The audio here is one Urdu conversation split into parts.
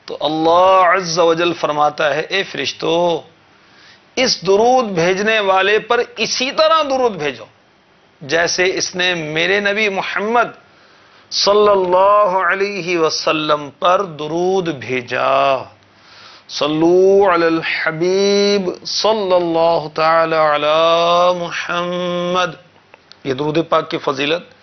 تو اللہ عز و جل فرماتا ہے اے فرشتو اس درود بھیجنے والے پر اسی طرح درود بھیجو جیسے اس نے میرے نبی محمد صلی اللہ علیہ وسلم پر درود بھیجا. صلو علی الحبیب صلی اللہ تعالی علی محمد. یہ درود پاک کی فضیلت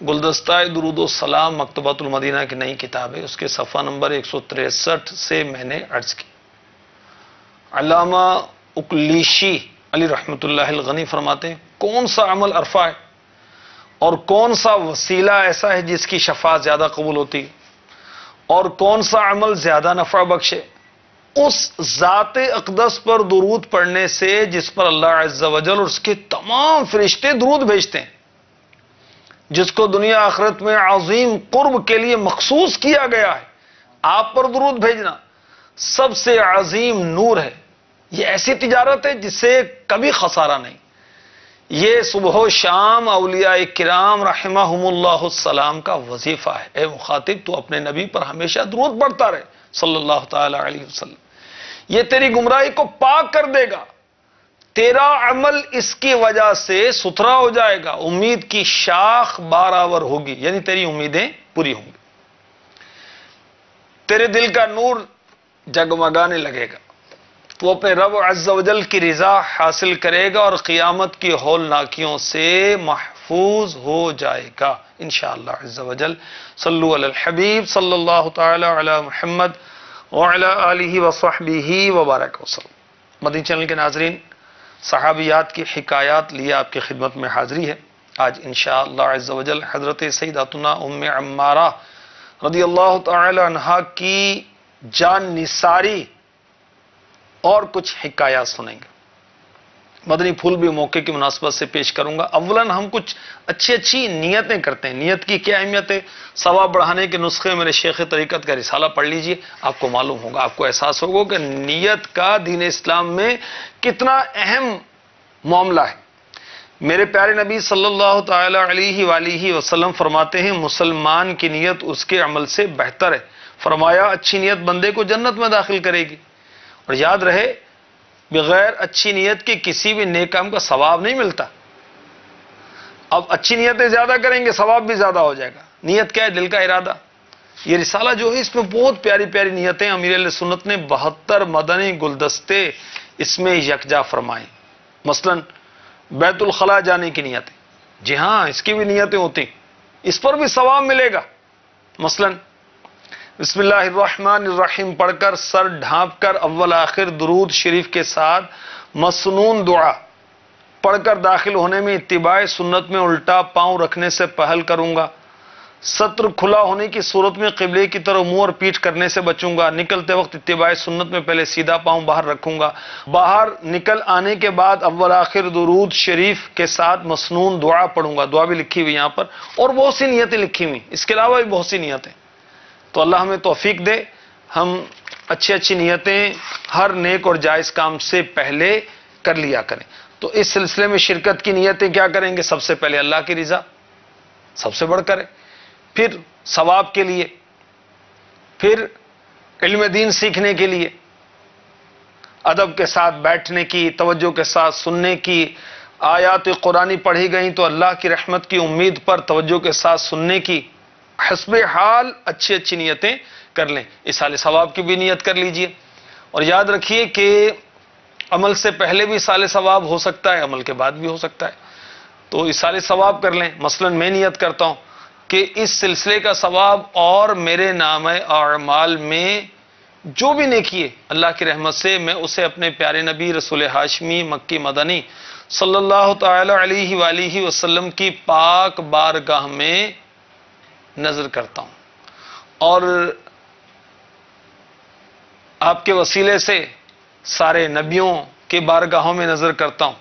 گلدستہ درود و سلام مکتبۃ المدینہ کی نئی کتاب ہے، اس کے صفحہ نمبر 163 سے میں نے عرض کی. علامہ اکلیشی علی رحمت اللہ الغنی فرماتے ہیں کون سا عمل عرفہ ہے اور کون سا وسیلہ ایسا ہے جس کی شفاعت زیادہ قبول ہوتی اور کون سا عمل زیادہ نفع بخشے؟ اس ذات اقدس پر درود پڑھنے سے جس پر اللہ عز و جل اور اس کے تمام فرشتے درود بھیجتے ہیں، جس کو دنیا آخرت میں عظیم قرب کے لیے مخصوص کیا گیا ہے. آپ پر درود بھیجنا سب سے عظیم نور ہے. یہ ایسی تجارت ہے جس سے کبھی خسارہ نہیں. یہ صبح و شام اولیاء کرام رحمہم اللہ السلام کا وظیفہ ہے. اے مخاطب تو اپنے نبی پر ہمیشہ درود پڑھتا رہے صلی اللہ تعالی علیہ وسلم. یہ تیری گمراہی کو پاک کر دے گا، تیرا عمل اس کی وجہ سے ستھرا ہو جائے گا، امید کی شاخ بارآور ہوگی، یعنی تیری امیدیں پوری ہوں گی، تیرے دل کا نور جگمگانے لگے گا، تو اپنے رب عز و جل کی رضا حاصل کرے گا اور قیامت کی ہولناکیوں سے محفوظ ہو جائے گا انشاءاللہ عز و جل. صلو علی الحبیب صلی اللہ تعالی علی محمد وعلی آلہ وصحبہ وبارک وسلم. مدنی چینل کے ناظرین، صحابیات کی حکایات لیے آپ کی خدمت میں حاضری ہے. آج انشاءاللہ عز و جل حضرت سیداتنا ام عمارہ رضی اللہ تعالی عنہا کی جان نثاری اور کچھ حکایات سنیں گے. مدنی پھول بھی موقع کی مناسبت سے پیش کروں گا. اولاً ہم کچھ اچھی نیتیں کرتے ہیں. نیت کی کیا اہمیت ہے؟ ثواب بڑھانے کے نسخے میرے شیخ طریقت کا رسالہ پڑھ لیجئے، آپ کو معلوم ہوگا، آپ کو احساس ہوگا کہ نیت کا دین اسلام میں کتنا اہم معاملہ ہے. میرے پیارے نبی صلی اللہ تعالی علیہ وآلہ وسلم فرماتے ہیں مسلمان کی نیت اس کے عمل سے بہتر ہے. فرمایا اچھی نیت بندے کو جنت میں داخل کرے گی. اور یاد رہے بغیر اچھی نیت کے کسی بھی نیک کام کا ثواب نہیں ملتا. اب اچھی نیتیں زیادہ کریں گے ثواب بھی زیادہ ہو جائے گا. نیت کیا ہے؟ دل کا ارادہ. یہ رسالہ جو ہے اس میں بہت پیاری پیاری نیتیں امیر اہل سنت نے 72 مدنی گلدستے اس میں یکجا فرمائے. مثلا بیت الخلاء جانے کی نیتیں، جی ہاں اس کی بھی نیتیں ہوتی، اس پر بھی ثواب ملے گا. مثلا بسم اللہ الرحمن الرحیم پڑھ کر سر ڈھانپ کر اول آخر درود شریف کے ساتھ مسنون دعا پڑھ کر داخل ہونے میں اتباع سنت میں الٹا پاؤں رکھنے سے پہل کروں گا. ستر کھلا ہونے کی صورت میں قبلے کی طرف منہ اور پیٹھ کرنے سے بچوں گا. نکلتے وقت اتباع سنت میں پہلے سیدھا پاؤں باہر رکھوں گا. باہر نکل آنے کے بعد اول آخر درود شریف کے ساتھ مسنون دعا پڑھوں گا. دعا بھی لکھی ہوئی یہاں پر اور بہت سی نیتیں لکھی ہوئی، اس کے علاوہ بھی بہت سی نیتیں. تو اللہ ہمیں توفیق دے ہم اچھی نیتیں ہر نیک اور جائز کام سے پہلے کر لیا کریں. تو اس سلسلے میں شرکت کی نیتیں کیا کریں گے؟ سب سے پہلے اللہ کی رضا سب سے بڑھ کر ہے، پھر ثواب کے لیے، پھر علم دین سیکھنے کے لیے، ادب کے ساتھ بیٹھنے کی، توجہ کے ساتھ سننے کی. آیات قرآنی پڑھی گئیں تو اللہ کی رحمت کی امید پر توجہ کے ساتھ سننے کی. حسب حال اچھی نیتیں کر لیں. اصال ثواب کی بھی نیت کر لیجئے. اور یاد رکھیے کہ عمل سے پہلے بھی اصال ثواب ہو سکتا ہے، عمل کے بعد بھی ہو سکتا ہے. تو اصال ثواب کر لیں. مثلا میں نیت کرتا ہوں کہ اس سلسلے کا ثواب اور میرے نام اعمال میں جو بھی نیکی ہے اللہ کی رحمت سے میں اسے اپنے پیارے نبی رسول ہاشمی مکی مدنی صلی اللہ تعالی علیہ وآلہ وسلم کی پاک بارگاہ میں نظر کرتا ہوں، اور آپ کے وسیلے سے سارے نبیوں کے بارگاہوں میں نظر کرتا ہوں.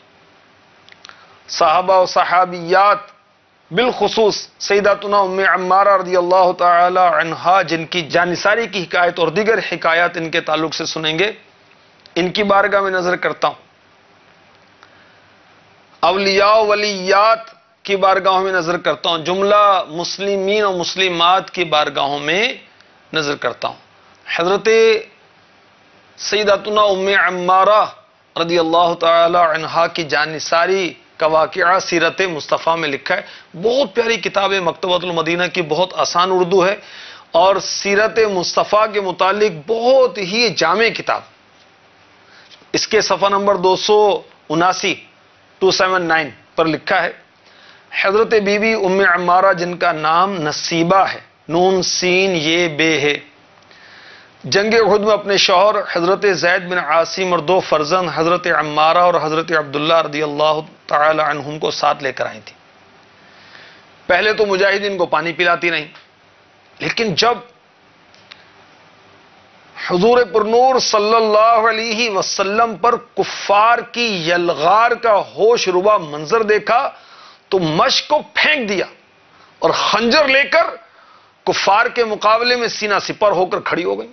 صحابہ و صحابیات بالخصوص سیداتنا ام عمارہ رضی اللہ تعالی عنہا جن کی جانثاری کی حکایت اور دیگر حکایات ان کے تعلق سے سنیں گے، ان کی بارگاہ میں نظر کرتا ہوں. اولیاء و ولیات کی بارگاہوں میں نظر کرتا ہوں. جملہ مسلمین اور مسلمات کی بارگاہوں میں نظر کرتا ہوں. حضرت سیداتنا ام عمارہ رضی اللہ تعالی عنہا کی جانثاری کا واقعہ سیرت مصطفیٰ میں لکھا ہے. بہت پیاری کتاب ہے, مکتبۃ المدینہ کی, بہت آسان اردو ہے اور سیرت مصطفیٰ کے متعلق بہت ہی جامع کتاب. اس کے صفحہ نمبر 279 پر لکھا ہے, حضرت بی بی ام عمارہ جن کا نام نصیبہ ہے, نون سین یہ بے ہے, جنگ احد میں اپنے شوہر حضرت زید بن عاصم اور 2 فرزند حضرت عمارہ اور حضرت عبداللہ رضی اللہ تعالی عنہم کو ساتھ لے کر آئی تھی. پہلے تو مجاہدین کو پانی پلاتی نہیں, لیکن جب حضور پرنور صلی اللہ علیہ وسلم پر کفار کی یلغار کا ہوش ربا منظر دیکھا تو مشک کو پھینک دیا اور خنجر لے کر کفار کے مقابلے میں سینہ سپر ہو کر کھڑی ہو گئی,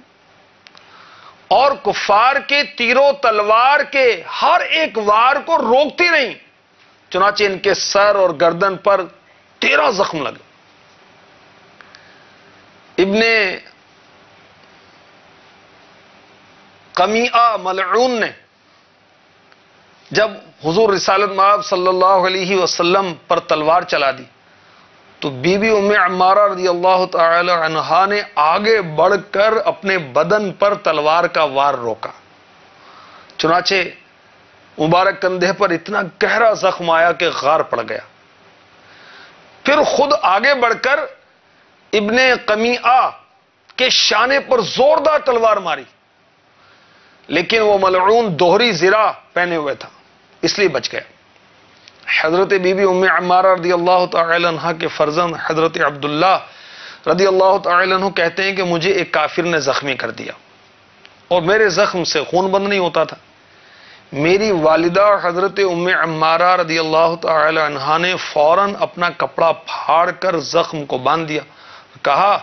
اور کفار کے تیروں تلوار کے ہر ایک وار کو روکتی رہیں. چنانچہ ان کے سر اور گردن پر 13 زخم لگے. ابن قمیعہ ملعون نے جب حضور رسالت مآب صلی اللہ علیہ وسلم پر تلوار چلا دی تو بی بی ام عمارہ رضی اللہ تعالی عنہا نے آگے بڑھ کر اپنے بدن پر تلوار کا وار روکا. چنانچہ مبارک کندھے پر اتنا گہرا زخم آیا کہ غار پڑ گیا. پھر خود آگے بڑھ کر ابن قمیعہ کے شانے پر زوردار تلوار ماری, لیکن وہ ملعون دوہری زرہ پہنے ہوئے تھا اس لیے بچ گیا. حضرت بی بی ام عمارہ رضی اللہ تعالی عنہ کے فرزند حضرت عبداللہ رضی اللہ تعالی عنہ کہتے ہیں کہ مجھے ایک کافر نے زخمی کر دیا اور میرے زخم سے خون بند نہیں ہوتا تھا. میری والدہ حضرت ام عمارہ رضی اللہ تعالی عنہ نے فوراً اپنا کپڑا پھاڑ کر زخم کو باندھ دیا, کہا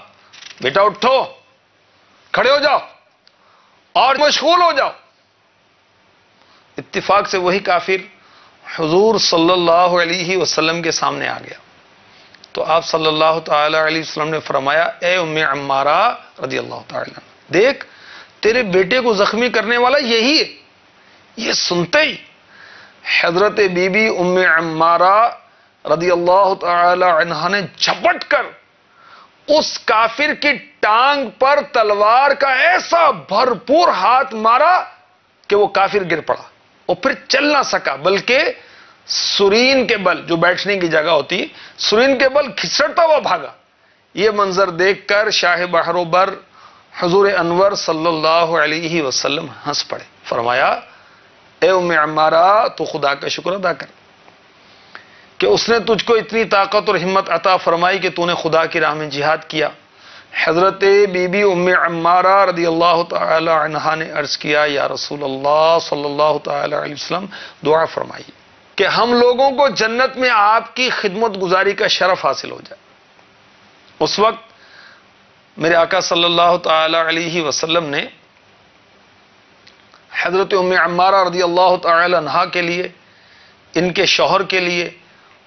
بیٹا اٹھو, کھڑے ہو جاؤ اور مشغول ہو جاؤ. اتفاق سے وہی کافر حضور صلی اللہ علیہ وسلم کے سامنے آ گیا تو آپ صلی اللہ تعالی علیہ وسلم نے فرمایا, اے ام عمارہ رضی اللہ تعالی عنہ, دیکھ تیرے بیٹے کو زخمی کرنے والا یہی ہے. یہ سنتے ہی حضرت بی بی ام عمارہ رضی اللہ تعالی عنہ نے جھپٹ کر اس کافر کی ٹانگ پر تلوار کا ایسا بھرپور ہاتھ مارا کہ وہ کافر گر پڑا اور پھر چل نہ سکا, بلکہ سرین کے بل, جو بیٹھنے کی جگہ ہوتی, سرین کے بل کھسٹتا ہوا بھاگا. یہ منظر دیکھ کر شاہ بحر و بر حضور انور صلی اللہ علیہ وسلم ہنس پڑے. فرمایا, اے ام عمارہ تو خدا کا شکر ادا کر کہ اس نے تجھ کو اتنی طاقت اور ہمت عطا فرمائی کہ تو نے خدا کی راہ میں جہاد کیا. حضرت بی بی ام عمارہ رضی اللہ تعالی عنہا نے عرض کیا, یا رسول اللہ صلی اللہ تعالی علیہ وسلم دعا فرمائی کہ ہم لوگوں کو جنت میں آپ کی خدمت گزاری کا شرف حاصل ہو جائے. اس وقت میرے آقا صلی اللہ تعالی علیہ وسلم نے حضرت ام عمارہ رضی اللہ تعالی عنہا کے لیے, ان کے شوہر کے لیے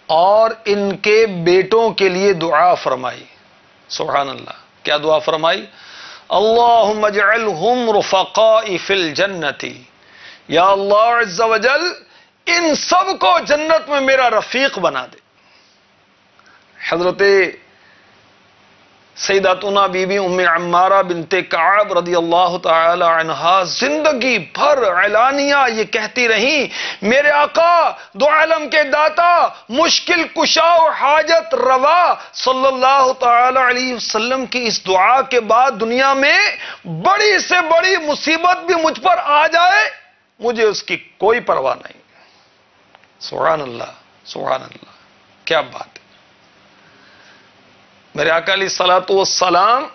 اور ان کے بیٹوں کے لیے دعا فرمائی. سبحان اللہ, کیا دعا فرمائی؟ اللہم اجعلہم رفقائی فی الجنت, یا اللہ عز و جل ان سب کو جنت میں میرا رفیق بنا دے. حضرت سیداتنا بی بی ام عمارہ بنت کعب رضی اللہ تعالی عنہا زندگی بھر اعلانیہ یہ کہتی رہیں, میرے آقا دو عالم کے داتا, مشکل کشا و حاجت روا صلی اللہ تعالی علیہ وسلم کی اس دعا کے بعد دنیا میں بڑی سے بڑی مصیبت بھی مجھ پر آ جائے مجھے اس کی کوئی پرواہ نہیں. سبحان اللہ, سبحان اللہ, کیا بات ہے. میرے آقا علیہ الصلوۃ والسلام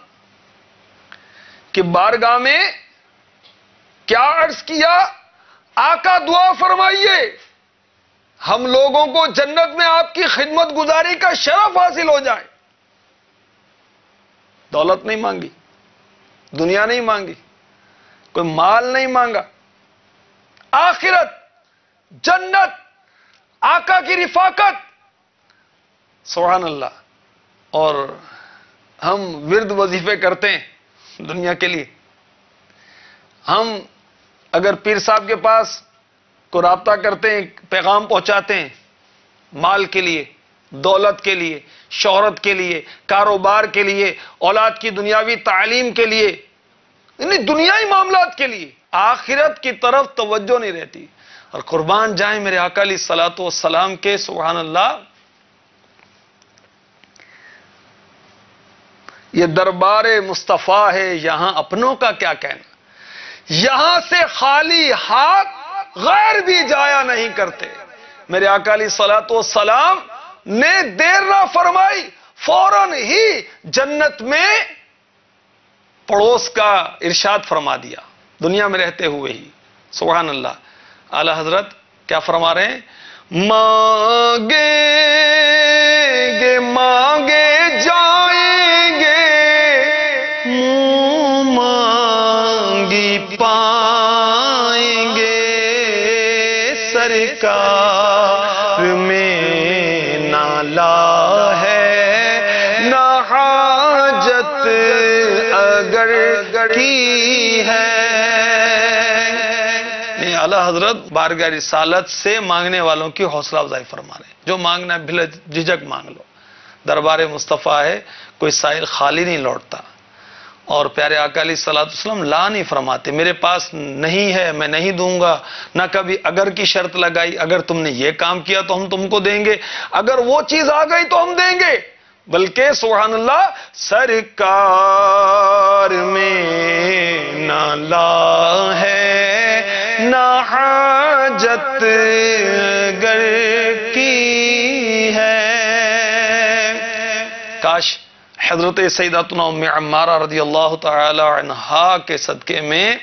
کی بارگاہ میں کیا عرض کیا؟ آقا دعا فرمائیے ہم لوگوں کو جنت میں آپ کی خدمت گزاری کا شرف حاصل ہو جائے. دولت نہیں مانگی, دنیا نہیں مانگی, کوئی مال نہیں مانگا, آخرت, جنت, آقا کی رفاقت. سبحان اللہ. اور ہم ورد وظیفے کرتے ہیں دنیا کے لیے, ہم اگر پیر صاحب کے پاس کو رابطہ کرتے ہیں، پیغام پہنچاتے ہیں، مال کے لیے، دولت کے لیے، شہرت کے لیے، کاروبار کے لیے، اولاد کی دنیاوی تعلیم کے لیے، یعنی دنیائی معاملات کے لیے، آخرت کی طرف توجہ نہیں رہتی. اور قربان جائیں میرے آقا علیہ الصلوۃ والسلام کے، سبحان اللہ، یہ دربار مصطفیٰ ہے، یہاں اپنوں کا کیا کہنا. یہاں سے خالی ہاتھ غیر بھی جایا نہیں کرتے. میرے آقا علیہ الصلوۃ والسلام نے دیر نہ فرمائی، فوراً ہی جنت میں پڑوس کا ارشاد فرما دیا، دنیا میں رہتے ہوئے ہی. سبحان اللہ. اعلی حضرت کیا فرما رہے ہیں؟ مانگیں گے مانگے جائیں گے، منہ مانگی پائیں گے، سرکار میں نالا ہے نہ حاجت اگر کی ہے. اعلی حضرت بارگاہ رسالت سے مانگنے والوں کی حوصلہ افزائی فرما رہے ہیں. جو مانگنا ہے بلا جھجک مانگ لو، دربار مصطفیٰ ہے، کوئی سائل خالی نہیں لوٹتا. اور پیارے آقا علیہ الصلوۃ والسلام لا نہیں فرماتے، میرے پاس نہیں ہے میں نہیں دوں گا، نہ کبھی اگر کی شرط لگائی، اگر تم نے یہ کام کیا تو ہم تم کو دیں گے، اگر وہ چیز آ گئی تو ہم دیں گے. بلکہ سبحان اللہ، سرکار میں نہ لا ہے نہ حاجت گر کی ہے. کاش حضرت سیداتنا ام عمارہ رضی اللہ تعالی عنہا کے صدقے میں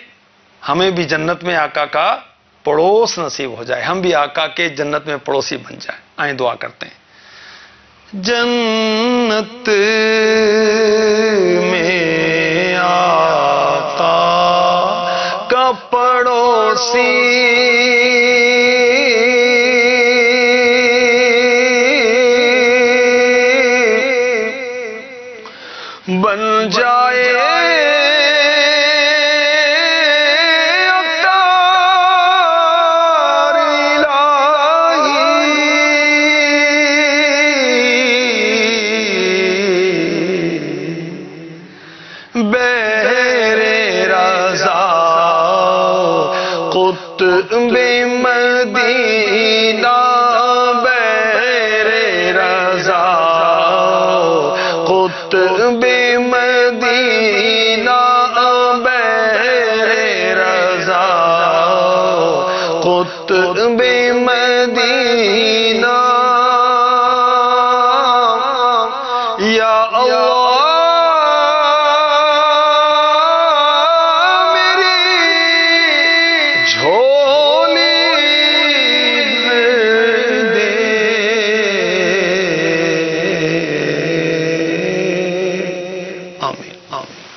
ہمیں بھی جنت میں آقا کا پڑوس نصیب ہو جائے، ہم بھی آقا کے جنت میں پڑوسی بن جائیں. آئیں دعا کرتے ہیں. جنت میں آقا کا پڑوسی بن جائے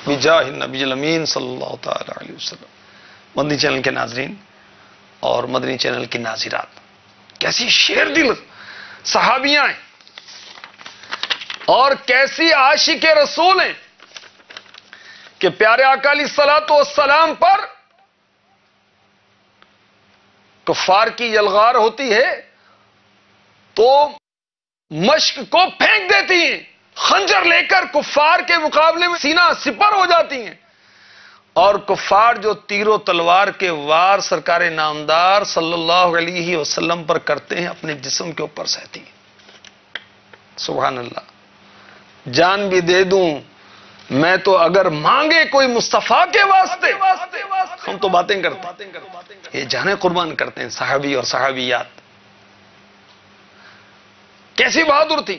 بجاہ النبی الامین صلی اللہ تعالی علیہ وسلم. مدنی چینل کے ناظرین اور مدنی چینل کی ناظرات، کیسی شیر دل صحابیاں ہیں اور کیسی عاشق رسول ہیں کہ پیارے آقا علیہ الصلوۃ والسلام پر کفار کی یلغار ہوتی ہے تو مشک کو پھینک دیتی ہیں، خنجر لے کر کفار کے مقابلے میں سینہ سپر ہو جاتی ہیں، اور کفار جو تیر و تلوار کے وار سرکار نامدار صلی اللہ علیہ وسلم پر کرتے ہیں اپنے جسم کے اوپر سہتی ہیں. سبحان اللہ. جان بھی دے دوں میں تو اگر مانگے کوئی مصطفیٰ کے واسطے. ہم تو باتیں کرتے ہیں، یہ جانیں قربان کرتے ہیں صحابی اور صحابیات. کیسی بہادر تھی،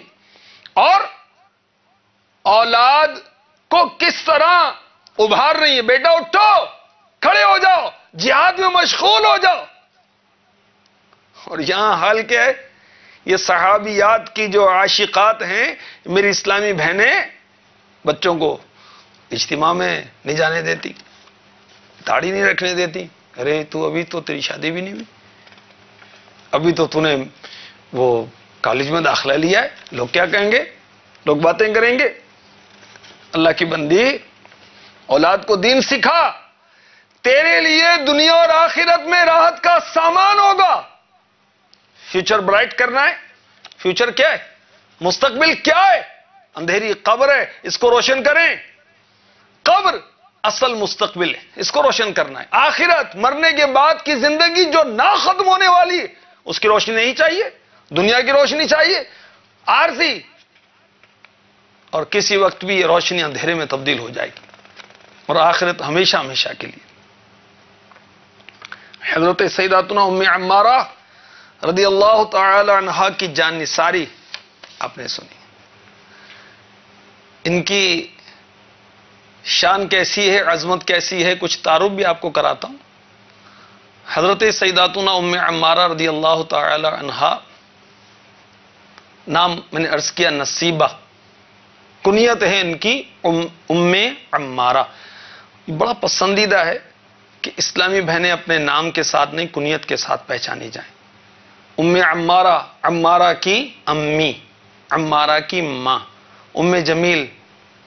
اور اولاد کو کس طرح ابھار رہی ہے. بیٹا اٹھو، کھڑے ہو جاؤ، جہاد میں مشغول ہو جاؤ. اور یہاں حال کیا ہے، یہ صحابیات کی جو عاشقات ہیں، میری اسلامی بہنیں بچوں کو اجتماع میں نہیں جانے دیتی، داڑھی نہیں رکھنے دیتی. ارے تو ابھی تو تیری شادی بھی نہیں ہوئی، ابھی تو نے وہ کالج میں داخلہ لیا ہے، لوگ کیا کہیں گے، لوگ باتیں کریں گے. اللہ کی بندی، اولاد کو دین سکھا تیرے لیے دنیا اور آخرت میں راحت کا سامان ہوگا. فیوچر برائٹ کرنا ہے. فیوچر کیا ہے؟ مستقبل کیا ہے؟ اندھیری قبر ہے، اس کو روشن کریں. قبر اصل مستقبل ہے، اس کو روشن کرنا ہے. آخرت مرنے کے بعد کی زندگی جو نہ ختم ہونے والی ہے، اس کی روشنی نہیں چاہیے. دنیا کی روشنی چاہیے عارضی، اور کسی وقت بھی یہ روشنی اندھیرے میں تبدیل ہو جائے گی، اور آخرت ہمیشہ ہمیشہ کے لیے. حضرت سیداتنا ام عمارہ رضی اللہ تعالی عنہا کی جان نثاری آپ نے سنی. ان کی شان کیسی ہے، عظمت کیسی ہے، کچھ تعارف بھی آپ کو کراتا ہوں. حضرت سیداتنا ام عمارہ رضی اللہ تعالی عنہا، نام میں نے عرض کیا نصیبہ، کنیت ہے ان کی ام عمارہ. بڑا پسندیدہ ہے کہ اسلامی بہنیں اپنے نام کے ساتھ نہیں، کنیت کے ساتھ پہچانی جائیں. ام عمارہ، عمارہ کی امی، عمارہ کی ماں. ام جمیل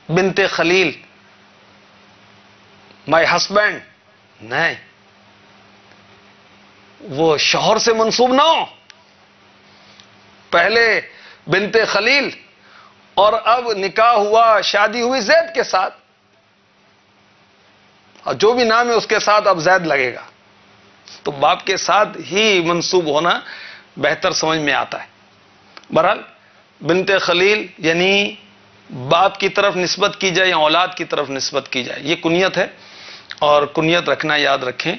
بنت خلیل، مائی ہسبینڈ، نہیں، وہ شوہر سے منسوب نہ ہو. پہلے بنت خلیل اور اب نکاح ہوا، شادی ہوئی زید کے ساتھ، اور جو بھی نام ہے اس کے ساتھ اب زید لگے گا، تو باپ کے ساتھ ہی منسوب ہونا بہتر سمجھ میں آتا ہے. بہرحال بنت خلیل یعنی باپ کی طرف نسبت کی جائے یا اولاد کی طرف نسبت کی جائے، یہ کنیت ہے، اور کنیت رکھنا یاد رکھیں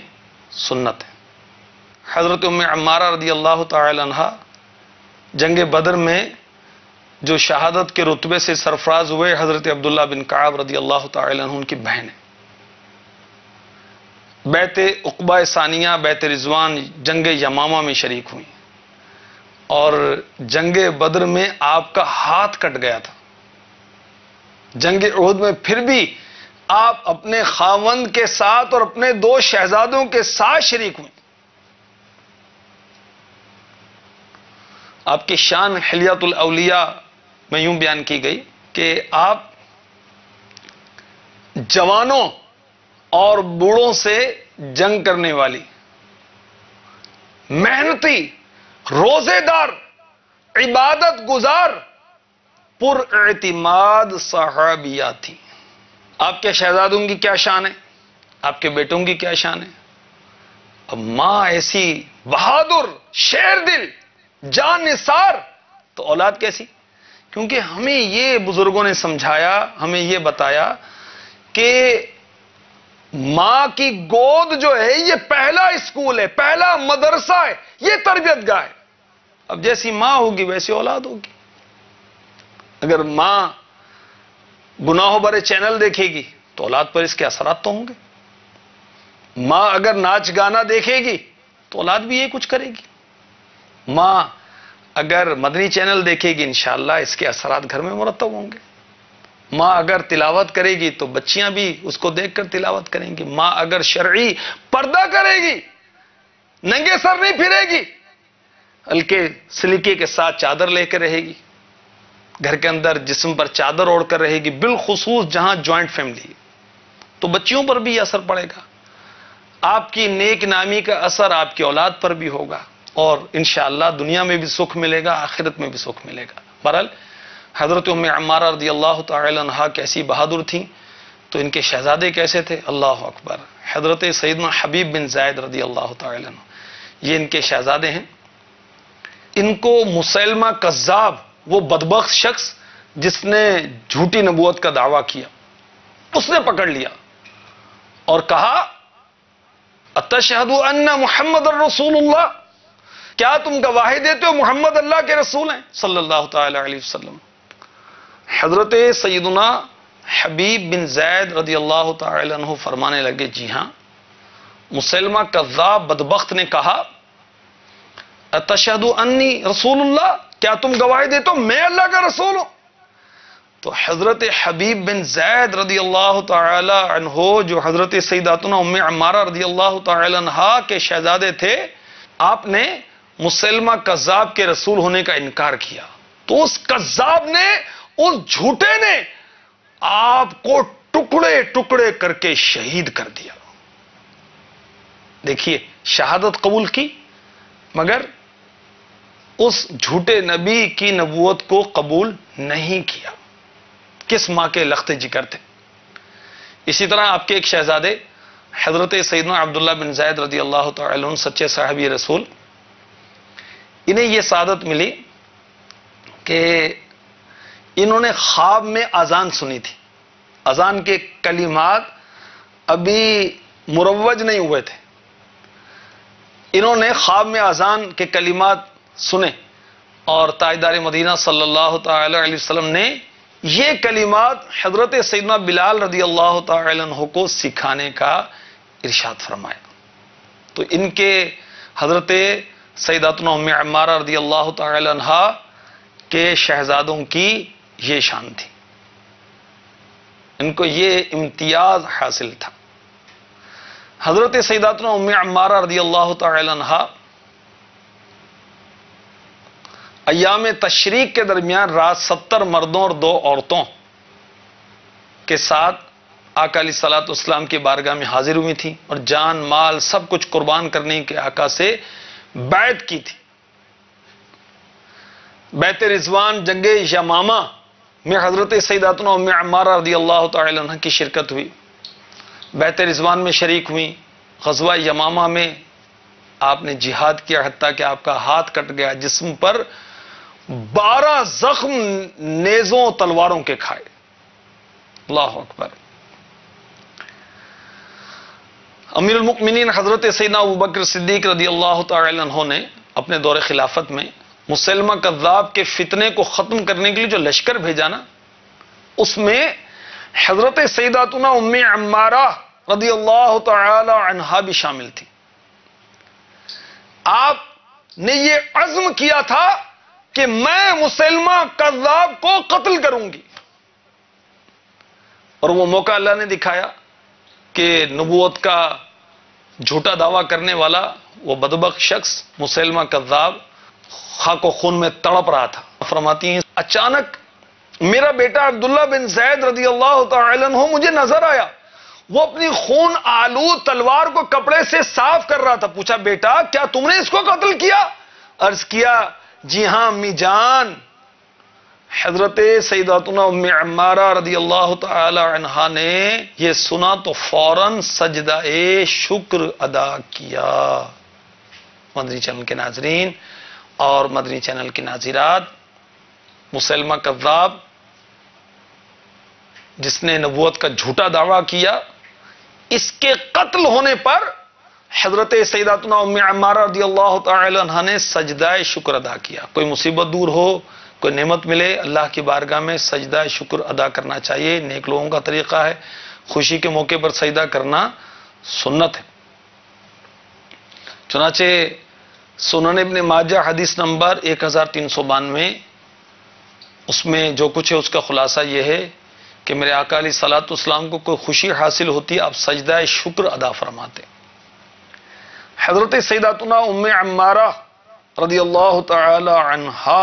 سنت ہے. حضرت ام عمارہ رضی اللہ تعالی عنہا جنگ بدر میں جو شہادت کے رتبے سے سرفراز ہوئے، حضرت عبداللہ بن کعب رضی اللہ تعالی عنہ ان کی بہن ہے. بیعت عقبہ ثانیہ، بیعت رضوان، جنگ یمامہ میں شریک ہوئی، اور جنگ بدر میں آپ کا ہاتھ کٹ گیا تھا. جنگ احد میں پھر بھی آپ اپنے خاوند کے ساتھ اور اپنے 2 شہزادوں کے ساتھ شریک ہوئے. آپ کی شان حلیۃ الاولیاء میں یوں بیان کی گئی کہ آپ جوانوں اور بوڑھوں سے جنگ کرنے والی، محنتی، روزے دار، عبادت گزار، پر اعتماد صحابیہ تھی. آپ کے شہزادوں کی کیا شان ہے، آپ کے بیٹوں کی کیا شان ہے. اب ماں ایسی بہادر، شیر دل، جان نثار، تو اولاد کیسی. کیونکہ ہمیں یہ بزرگوں نے سمجھایا، ہمیں یہ بتایا کہ ماں کی گود جو ہے یہ پہلا اسکول ہے، پہلا مدرسہ ہے، یہ تربیت گاہ ہے. اب جیسی ماں ہوگی ویسی اولاد ہوگی. اگر ماں گناہوں بھرے چینل دیکھے گی تو اولاد پر اس کے اثرات تو ہوں گے. ماں اگر ناچ گانا دیکھے گی تو اولاد بھی یہ کچھ کرے گی. ماں اگر مدنی چینل دیکھے گی انشاءاللہ اس کے اثرات گھر میں مرتب ہوں گے. ماں اگر تلاوت کرے گی تو بچیاں بھی اس کو دیکھ کر تلاوت کریں گی. ماں اگر شرعی پردہ کرے گی، ننگے سر نہیں پھرے گی، ہلکے سلیقے کے ساتھ چادر لے کر رہے گی، گھر کے اندر جسم پر چادر اوڑھ کر رہے گی، بالخصوص جہاں جوائنٹ فیملی، تو بچیوں پر بھی اثر پڑے گا. آپ کی نیک نامی کا اثر آپ کی اولاد پر بھی ہوگا، اور انشاءاللہ دنیا میں بھی سکھ ملے گا، آخرت میں بھی سکھ ملے گا. بہرحال حضرت ام عمارہ رضی اللہ تعالی عنہا کیسی بہادر تھیں، تو ان کے شہزادے کیسے تھے. اللہ اکبر. حضرت سیدنا حبیب بن زید رضی اللہ تعالی عنہ، یہ ان کے شہزادے ہیں. ان کو مسیلمہ کذاب، وہ بدبخت شخص جس نے جھوٹی نبوت کا دعویٰ کیا، اس نے پکڑ لیا اور کہا اتشہد ان محمد الرسول اللہ، کیا تم گواہی دیتے ہو محمد اللہ کے رسول ہیں صلی اللہ تعالی علیہ وسلم. حضرت سیدنا حبیب بن زید رضی اللہ تعالی عنہ فرمانے لگے جی ہاں. مسلمہ کذاب بدبخت نے کہا اتشہد انی رسول اللہ، کیا تم گواہی دیتے ہو میں اللہ کا رسول ہوں. تو حضرت حبیب بن زید رضی اللہ تعالی عنہ جو حضرت سیداتنا ام عمارہ رضی اللہ تعالی عنہا کے شہزادے تھے، آپ نے مسلمہ کذاب کے رسول ہونے کا انکار کیا. تو اس کذاب نے، اس جھوٹے نے آپ کو ٹکڑے ٹکڑے کر کے شہید کر دیا. دیکھیے شہادت قبول کی مگر اس جھوٹے نبی کی نبوت کو قبول نہیں کیا. کس ماں کے لخت جگر تھے. اسی طرح آپ کے ایک شہزادے حضرت سیدنا عبداللہ بن زید رضی اللہ تعالی عنہ سچے صحابی رسول، انہیں یہ سعادت ملی کہ انہوں نے خواب میں اذان سنی تھی. اذان کے کلمات ابھی مروج نہیں ہوئے تھے. انہوں نے خواب میں اذان کے کلمات سنے اور تاجدار مدینہ صلی اللہ تعالی علیہ وسلم نے یہ کلمات حضرت سیدنا بلال رضی اللہ تعالی عنہ کو سکھانے کا ارشاد فرمایا. تو ان کے حضرت سیداتنا ام عمارہ رضی اللہ تعالی عنہ کے شہزادوں کی یہ شان تھی، ان کو یہ امتیاز حاصل تھا. حضرت سیداتنا ام عمارہ رضی اللہ تعالی عنہ ایام تشریق کے درمیان رات 70 مردوں اور 2 عورتوں کے ساتھ آقا علیہ الصلوۃ والسلام کی بارگاہ میں حاضر ہوئی تھی اور جان مال سب کچھ قربان کرنے کے آقا سے بیعت کی تھی. بیعت رضوان جنگ یمامہ میں حضرت سیداتنا ام عمارہ رضی اللہ تعالی عنہ کی شرکت ہوئی. بیعت رضوان میں شریک ہوئی. غزوہ یمامہ میں آپ نے جہاد کیا حتیٰ کہ آپ کا ہاتھ کٹ گیا، جسم پر 12 زخم نیزوں تلواروں کے کھائے. اللہ اکبر. امیر المؤمنین حضرت سیدنا ابوبکر صدیق رضی اللہ تعالی عنہ نے اپنے دور خلافت میں مسلمہ کذاب کے فتنے کو ختم کرنے کے لیے جو لشکر بھیجا نا، اس میں حضرت سیداتنا ام عمارہ رضی اللہ تعالی عنہا بھی شامل تھی. آپ نے یہ عزم کیا تھا کہ میں مسلمہ کذاب کو قتل کروں گی، اور وہ موقع اللہ نے دکھایا کہ نبوت کا جھوٹا دعویٰ کرنے والا وہ بدبخت شخص مسلمہ کذاب خاک و خون میں تڑپ رہا تھا. فرماتی ہیں اچانک میرا بیٹا عبداللہ بن زید رضی اللہ تعالی عنہ مجھے نظر آیا، وہ اپنی خون آلود تلوار کو کپڑے سے صاف کر رہا تھا. پوچھا بیٹا کیا تم نے اس کو قتل کیا؟ عرض کیا جی ہاں امی جان. حضرت سیداتنا ام عمارہ رضی اللہ تعالی عنہا نے یہ سنا تو فوراً سجدہ شکر ادا کیا. مدنی چینل کے ناظرین اور مدنی چینل کی ناظرات، مسلمہ کذاب جس نے نبوت کا جھوٹا دعویٰ کیا، اس کے قتل ہونے پر حضرت سیداتنا ام عمارہ رضی اللہ تعالی عنہ نے سجدہ شکر ادا کیا. کوئی مصیبت دور ہو، کوئی نعمت ملے، اللہ کی بارگاہ میں سجدہ شکر ادا کرنا چاہیے. نیک لوگوں کا طریقہ ہے. خوشی کے موقع پر سجدہ کرنا سنت ہے. چنانچہ سنن ابن ماجہ حدیث نمبر 1392، اس میں جو کچھ ہے اس کا خلاصہ یہ ہے کہ میرے آقا علیہ الصلوۃ والسلام کو کوئی خوشی حاصل ہوتی، آپ سجدہ شکر ادا فرماتے. حضرت سیداتنا ام عمارہ رضی اللہ تعالی عنہا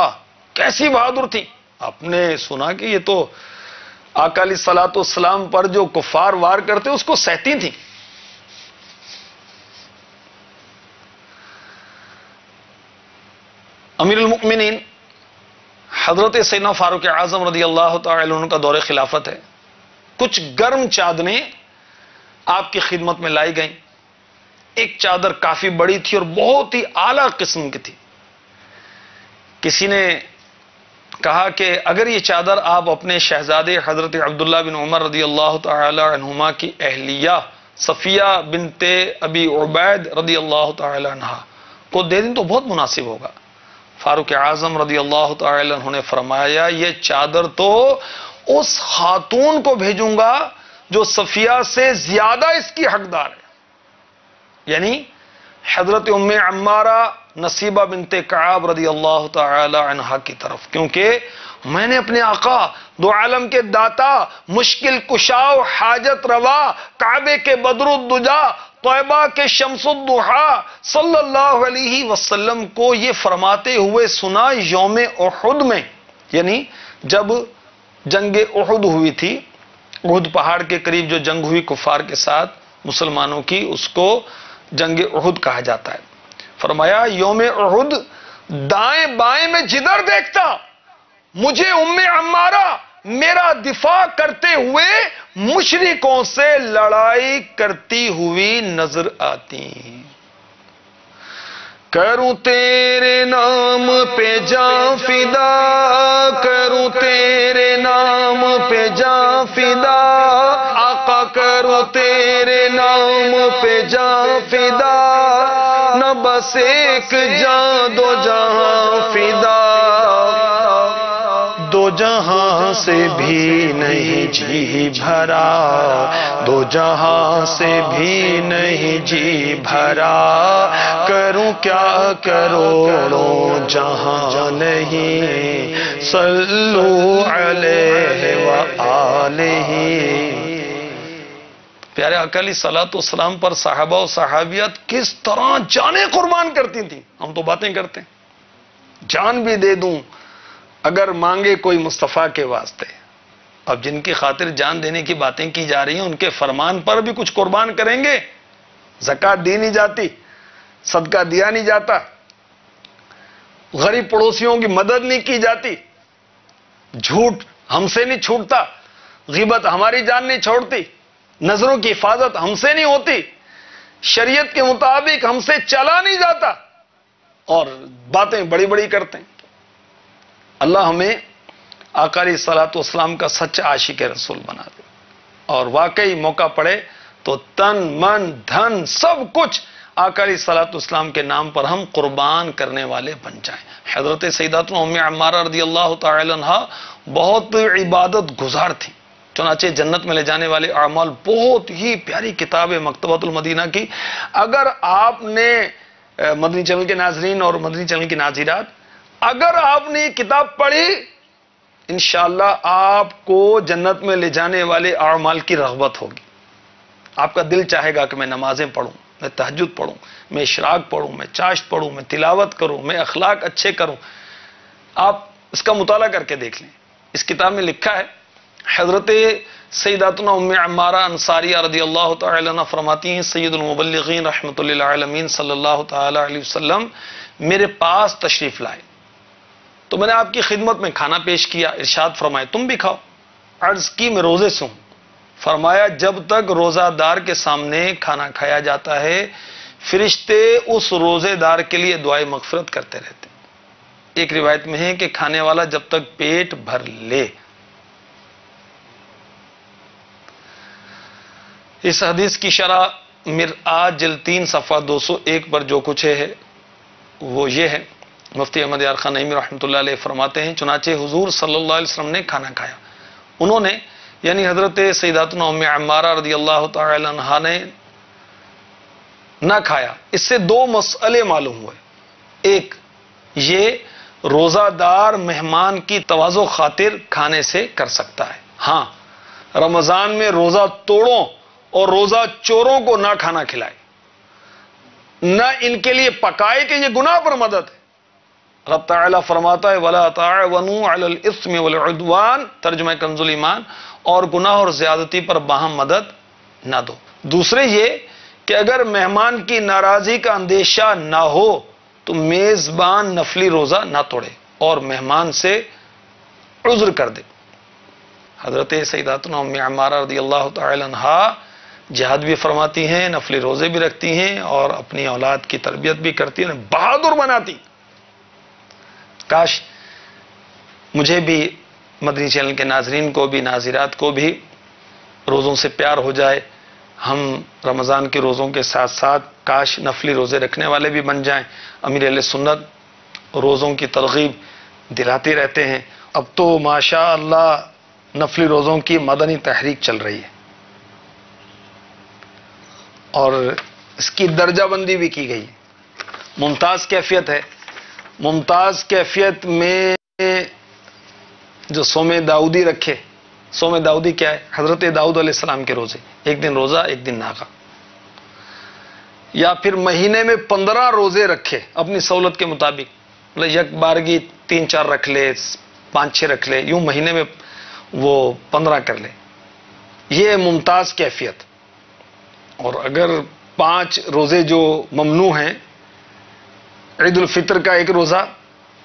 کیسی بہادر تھی. آپ نے سنا کہ یہ تو آقا علیہ الصلوۃ والسلام پر جو کفار وار کرتے اس کو سہتی تھی. امیر المؤمنین حضرت سیدنا فاروق اعظم رضی اللہ تعالی عنہ کا دور خلافت ہے. کچھ گرم چادریں آپ کی خدمت میں لائی گئیں. ایک چادر کافی بڑی تھی اور بہت ہی اعلیٰ قسم کی تھی. کسی نے کہا کہ اگر یہ چادر آپ اپنے شہزادے حضرت عبداللہ بن عمر رضی اللہ تعالی عنہما کی اہلیہ صفیہ بنت ابی عبید رضی اللہ تعالی عنہ کو دے دیں تو بہت مناسب ہوگا. فاروق اعظم رضی اللہ تعالی عنہ نے فرمایا یہ چادر تو اس خاتون کو بھیجوں گا جو صفیہ سے زیادہ اس کی حقدار ہے، یعنی حضرت ام عمارہ نصیبہ بنت کعب رضی اللہ تعالی عنہا کی طرف، کیونکہ میں نے اپنے آقا دو عالم کے داتا، مشکل کشا و حاجت روا، کعبے کے بدر الدجا، طیبہ کے شمس الضحا صلی اللہ علیہ وسلم کو یہ فرماتے ہوئے سنا یوم احد میں، یعنی جب جنگ احد ہوئی تھی، احد پہاڑ کے قریب جو جنگ ہوئی کفار کے ساتھ مسلمانوں کی، اس کو جنگ احد کہا جاتا ہے. فرمایا یوم احد دائیں بائیں میں جدھر دیکھتا مجھے ام عمارہ میرا دفاع کرتے ہوئے مشرکوں سے لڑائی کرتی ہوئی نظر آتی. کروں تیرے نام پہ جاں فدا، کروں تیرے نام پہ جاں فدا، آقا کروں تیرے نام پہ جاں فدا، نہ بس ایک جان دو جہاں فدا، دو جہاں سے بھی نہیں جی بھرا، دو جہاں سے بھی نہیں جی بھرا، کروں کیا کروڑوں جہاں نہیں، صلو علیہ وآلہ. پیارے آقا علیہ الصلوۃ والسلام پر صحابہ و صحابیات کس طرح جانیں قربان کرتی تھیں. ہم تو باتیں کرتے ہیں، جان بھی دے دوں اگر مانگے کوئی مصطفیٰ کے واسطے. اب جن کی خاطر جان دینے کی باتیں کی جا رہی ہیں ان کے فرمان پر بھی کچھ قربان کریں گے. زکوٰۃ دی نہیں جاتی، صدقہ دیا نہیں جاتا، غریب پڑوسیوں کی مدد نہیں کی جاتی، جھوٹ ہم سے نہیں چھوٹتا، غیبت ہماری جان نہیں چھوڑتی، نظروں کی حفاظت ہم سے نہیں ہوتی، شریعت کے مطابق ہم سے چلا نہیں جاتا، اور باتیں بڑی بڑی کرتے ہیں. اللہ ہمیں آقا علیہ الصلوۃ والسلام کا سچا عاشق رسول بنا دے، اور واقعی موقع پڑے تو تن من دھن سب کچھ آقا علیہ الصلوۃ والسلام کے نام پر ہم قربان کرنے والے بن جائیں. حضرت سیداتنا ام عمارہ رضی اللہ تعالی عنہا بہت عبادت گزار تھی، چنانچہ جنت میں لے جانے والے اعمال بہت ہی پیاری کتاب ہے مکتبۃ المدینہ کی. اگر آپ نے مدنی چینل کے ناظرین اور مدنی چینل کی ناظرات اگر آپ نے یہ کتاب پڑھی، انشاءاللہ آپ کو جنت میں لے جانے والے اعمال کی رغبت ہوگی. آپ کا دل چاہے گا کہ میں نمازیں پڑھوں، میں تہجد پڑھوں، میں اشراق پڑھوں، میں چاشت پڑھوں، میں تلاوت کروں، میں اخلاق اچھے کروں. آپ اس کا مطالعہ کر کے دیکھ لیں. اس کتاب میں لکھا ہے حضرت سیداتنا ام عمارہ انصاریہ رضی اللہ تعالی عنہ فرماتی ہیں سید المبلغین رحمۃ اللہ عالمین صلی اللہ تعالی علیہ وسلم میرے پاس تشریف لائے تو میں نے آپ کی خدمت میں کھانا پیش کیا. ارشاد فرمائے تم بھی کھاؤ. عرض کی میں روزے سے ہوں. فرمایا جب تک روزہ دار کے سامنے کھانا کھایا جاتا ہے فرشتے اس روزے دار کے لیے دعائے مغفرت کرتے رہتے. ایک روایت میں ہے کہ کھانے والا جب تک پیٹ بھر لے. اس حدیث کی شرح مرآت جلد 3 صفحہ 201 پر جو کچھ ہے وہ یہ ہے. مفتی احمد یار خان نعیمی رحمۃ اللہ علیہ فرماتے ہیں چنانچہ حضور صلی اللہ علیہ وسلم نے کھانا کھایا. انہوں نے یعنی حضرت سیداتنا ام عمارہ رضی اللہ تعالی عنہا نے نہ کھایا. اس سے 2 مسئلے معلوم ہوئے. ایک یہ روزہ دار مہمان کی تواضع خاطر کھانے سے کر سکتا ہے. ہاں رمضان میں روزہ توڑوں اور روزہ چوروں کو نہ کھانا کھلائے، نہ ان کے لیے پکائے کہ یہ گناہ پر مدد ہے. رب تعالیٰ فرماتا ہے وَلَا تَعَوَنُوا عَلَى الْإِثْمِ وَالْعُدْوَانِ ترجمہ کنز الایمان، اور گناہ اور زیادتی پر باہم مدد نہ دو. دوسرے یہ کہ اگر مہمان کی ناراضی کا اندیشہ نہ ہو تو میزبان نفلی روزہ نہ توڑے اور مہمان سے عذر کر دے. حضرت سیداتنا ام عمارہ رضی اللہ تعالی عنہا جہاد بھی فرماتی ہیں، نفلی روزے بھی رکھتی ہیں اور اپنی اولاد کی تربیت بھی کرتی ہیں، بہادر بناتی. کاش مجھے بھی مدنی چینل کے ناظرین کو بھی ناظرات کو بھی روزوں سے پیار ہو جائے. ہم رمضان کے روزوں کے ساتھ ساتھ کاش نفلی روزے رکھنے والے بھی بن جائیں. امیر اہل سنت روزوں کی ترغیب دلاتے رہتے ہیں. اب تو ماشاء اللہ نفلی روزوں کی مدنی تحریک چل رہی ہے اور اس کی درجہ بندی بھی کی گئی. ممتاز کیفیت ہے. ممتاز کیفیت میں جو صوم داؤدی رکھے. صوم داؤدی کیا ہے؟ حضرت داؤد علیہ السلام کے روزے، ایک دن روزہ ایک دن ناغہ. یا پھر مہینے میں 15 روزے رکھے اپنی سہولت کے مطابق، مطلب یک بارگی 3-4 رکھ لے، 5-6 رکھ لے، یوں مہینے میں وہ 15 کر لے. یہ ممتاز کیفیت. اور اگر 5 روزے جو ممنوع ہیں، عید الفطر کا 1 روزہ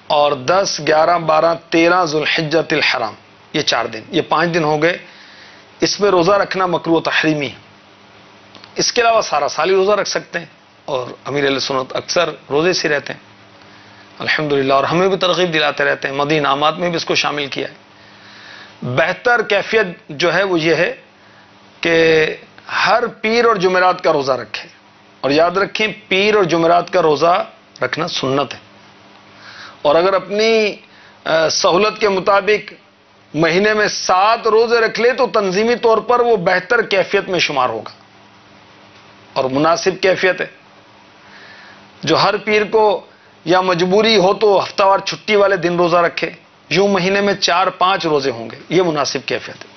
اور 10، 11، 12، 13 ذوالحجۃ الحرام، یہ 4 دن، یہ 5 دن ہو گئے، اس میں روزہ رکھنا مکروہ تحریمی ہے۔ اس کے علاوہ سارا سال ہی روزہ رکھ سکتے ہیں، اور امیر اہل سنت اکثر روزے سے رہتے ہیں الحمدللہ، اور ہمیں بھی ترغیب دلاتے رہتے ہیں، مدی انعامات میں بھی اس کو شامل کیا ہے۔ بہتر کیفیت جو ہے وہ یہ ہے کہ ہر پیر اور جمعرات کا روزہ رکھیں، اور یاد رکھیں پیر اور جمعرات کا روزہ رکھنا سنت ہے، اور اگر اپنی سہولت کے مطابق مہینے میں 7 روزے رکھ لے تو تنظیمی طور پر وہ بہتر کیفیت میں شمار ہوگا اور مناسب کیفیت ہے۔ جو ہر پیر کو یا مجبوری ہو تو ہفتہ وار چھٹی والے دن روزہ رکھے، یوں مہینے میں 4-5 روزے ہوں گے، یہ مناسب کیفیت ہے۔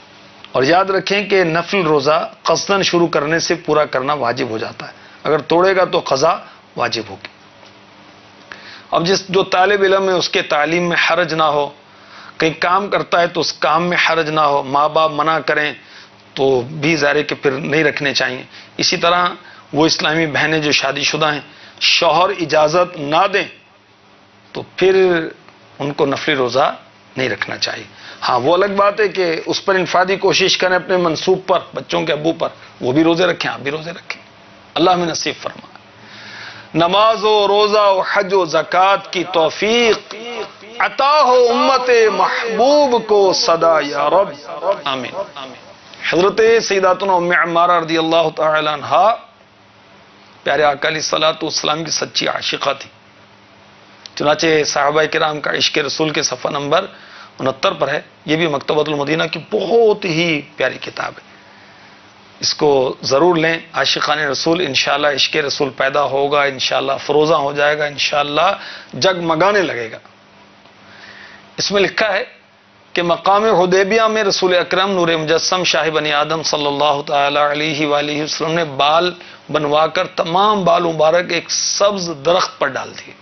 اور یاد رکھیں کہ نفل روزہ قصداً شروع کرنے سے پورا کرنا واجب ہو جاتا ہے، اگر توڑے گا تو قضا واجب ہوگی۔ اب جو طالب علم ہے اس کے تعلیم میں حرج نہ ہو، کہیں کام کرتا ہے تو اس کام میں حرج نہ ہو، ماں باپ منع کریں تو بھی ظاہر ہے کہ پھر نہیں رکھنے چاہیے۔ اسی طرح وہ اسلامی بہنیں جو شادی شدہ ہیں، شوہر اجازت نہ دیں تو پھر ان کو نفلی روزہ نہیں رکھنا چاہیے۔ ہاں وہ الگ بات ہے کہ اس پر انفرادی کوشش کریں اپنے منصوب پر، بچوں کے ابو پر، وہ بھی روزے رکھیں، آپ بھی روزے رکھیں، اللہ میں نصیب فرمائے۔ نماز و روزہ و حج و زکوٰۃ کی توفیق عطا ہو امت محبوب کو صدا یا رب، آمین۔ حضرت سیداتنا ام عمارہ رضی اللہ تعالی عنہا پیارے آقا علیہ الصلوۃ والسلام کی سچی عاشقہ تھی، چنانچہ صحابہ کرام کا عشق رسول کے صفحہ نمبر 69 پر ہے، یہ بھی مکتبۃ المدینہ کی بہت ہی پیاری کتاب ہے، اس کو ضرور لیں۔ عاشقان رسول، انشاءاللہ عشق رسول پیدا ہوگا، انشاءاللہ فروزاں ہو جائے گا، انشاءاللہ جگمگانے لگے گا۔ اس میں لکھا ہے کہ مقام حدیبیہ میں رسول اکرم نور مجسم شاہ بنی آدم صلی اللہ تعالی علیہ وآلہ وسلم نے بال بنوا کر تمام بال مبارک ایک سبز درخت پر ڈال دیے۔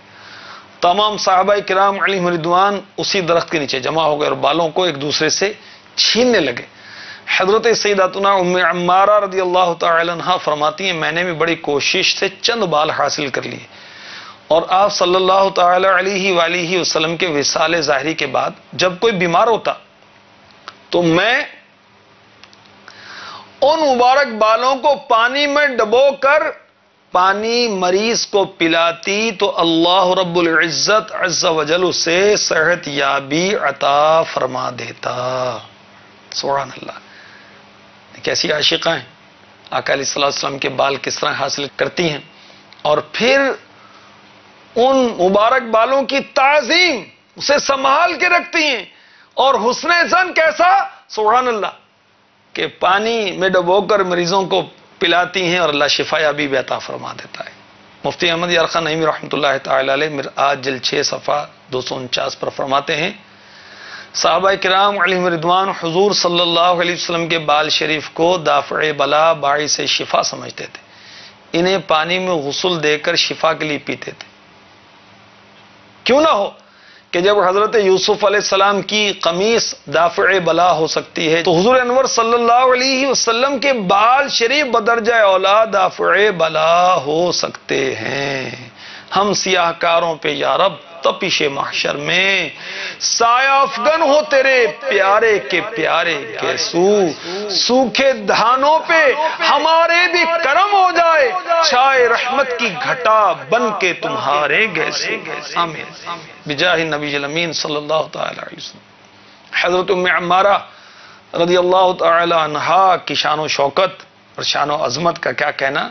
تمام صحابہ کرام علیہم رضوان اسی درخت کے نیچے جمع ہو گئے اور بالوں کو ایک دوسرے سے چھیننے لگے۔ حضرت سیداتنا ام عمارہ رضی اللہ تعالی عنہا فرماتی ہیں میں نے بھی بڑی کوشش سے چند بال حاصل کر لیے، اور آپ صلی اللہ تعالی علیہ وآلہ وسلم کے وصال ظاہری کے بعد جب کوئی بیمار ہوتا تو میں ان مبارک بالوں کو پانی میں ڈبو کر پانی مریض کو پلاتی تو اللہ رب العزت عز وجل اسے صحت یابی عطا فرما دیتا۔ سبحان اللہ، کیسی عاشقہ ہیں، آقا علیہ الصلوۃ والسلام کے بال کس طرح حاصل کرتی ہیں، اور پھر ان مبارک بالوں کی تعظیم، اسے سنبھال کے رکھتی ہیں، اور حسن زن کیسا، سبحان اللہ، کہ پانی میں ڈبو کر مریضوں کو پلاتی ہیں اور اللہ شفا یابی بھی عطا فرما دیتا ہے۔ مفتی احمد یار خان نعیمی رحمۃ اللہ تعالی علیہ مرآت جلد 6 صفحہ 249 پر فرماتے ہیں صحابہ کرام علیہم رضوان حضور صلی اللہ علیہ وسلم کے بال شریف کو دافع بلا باعث شفا سمجھتے تھے، انہیں پانی میں غسل دے کر شفا کے لیے پیتے تھے۔ کیوں نہ ہو کہ جب حضرت یوسف علیہ السلام کی قمیص دافع بلا ہو سکتی ہے تو حضور انور صلی اللہ علیہ وسلم کے بال شریف بدرجہ اولا دافع بلا ہو سکتے ہیں۔ ہم سیاہ کاروں پہ یا رب تپش محشر میں سایہ افغن ہو تیرے پیارے کے پیارے گیسو، سوکھے دھانوں پہ ہمارے بھی کرم ہو جائے، چھائے رحمت کی گھٹا بن کے تمہارے گیسو، آمین بجاہ نبی الامین صلی اللہ تعالی علیہ وسلم۔ حضرت ام عمارہ رضی اللہ تعالی عنہا کی شان و شوکت اور شان و عظمت کا کیا کہنا،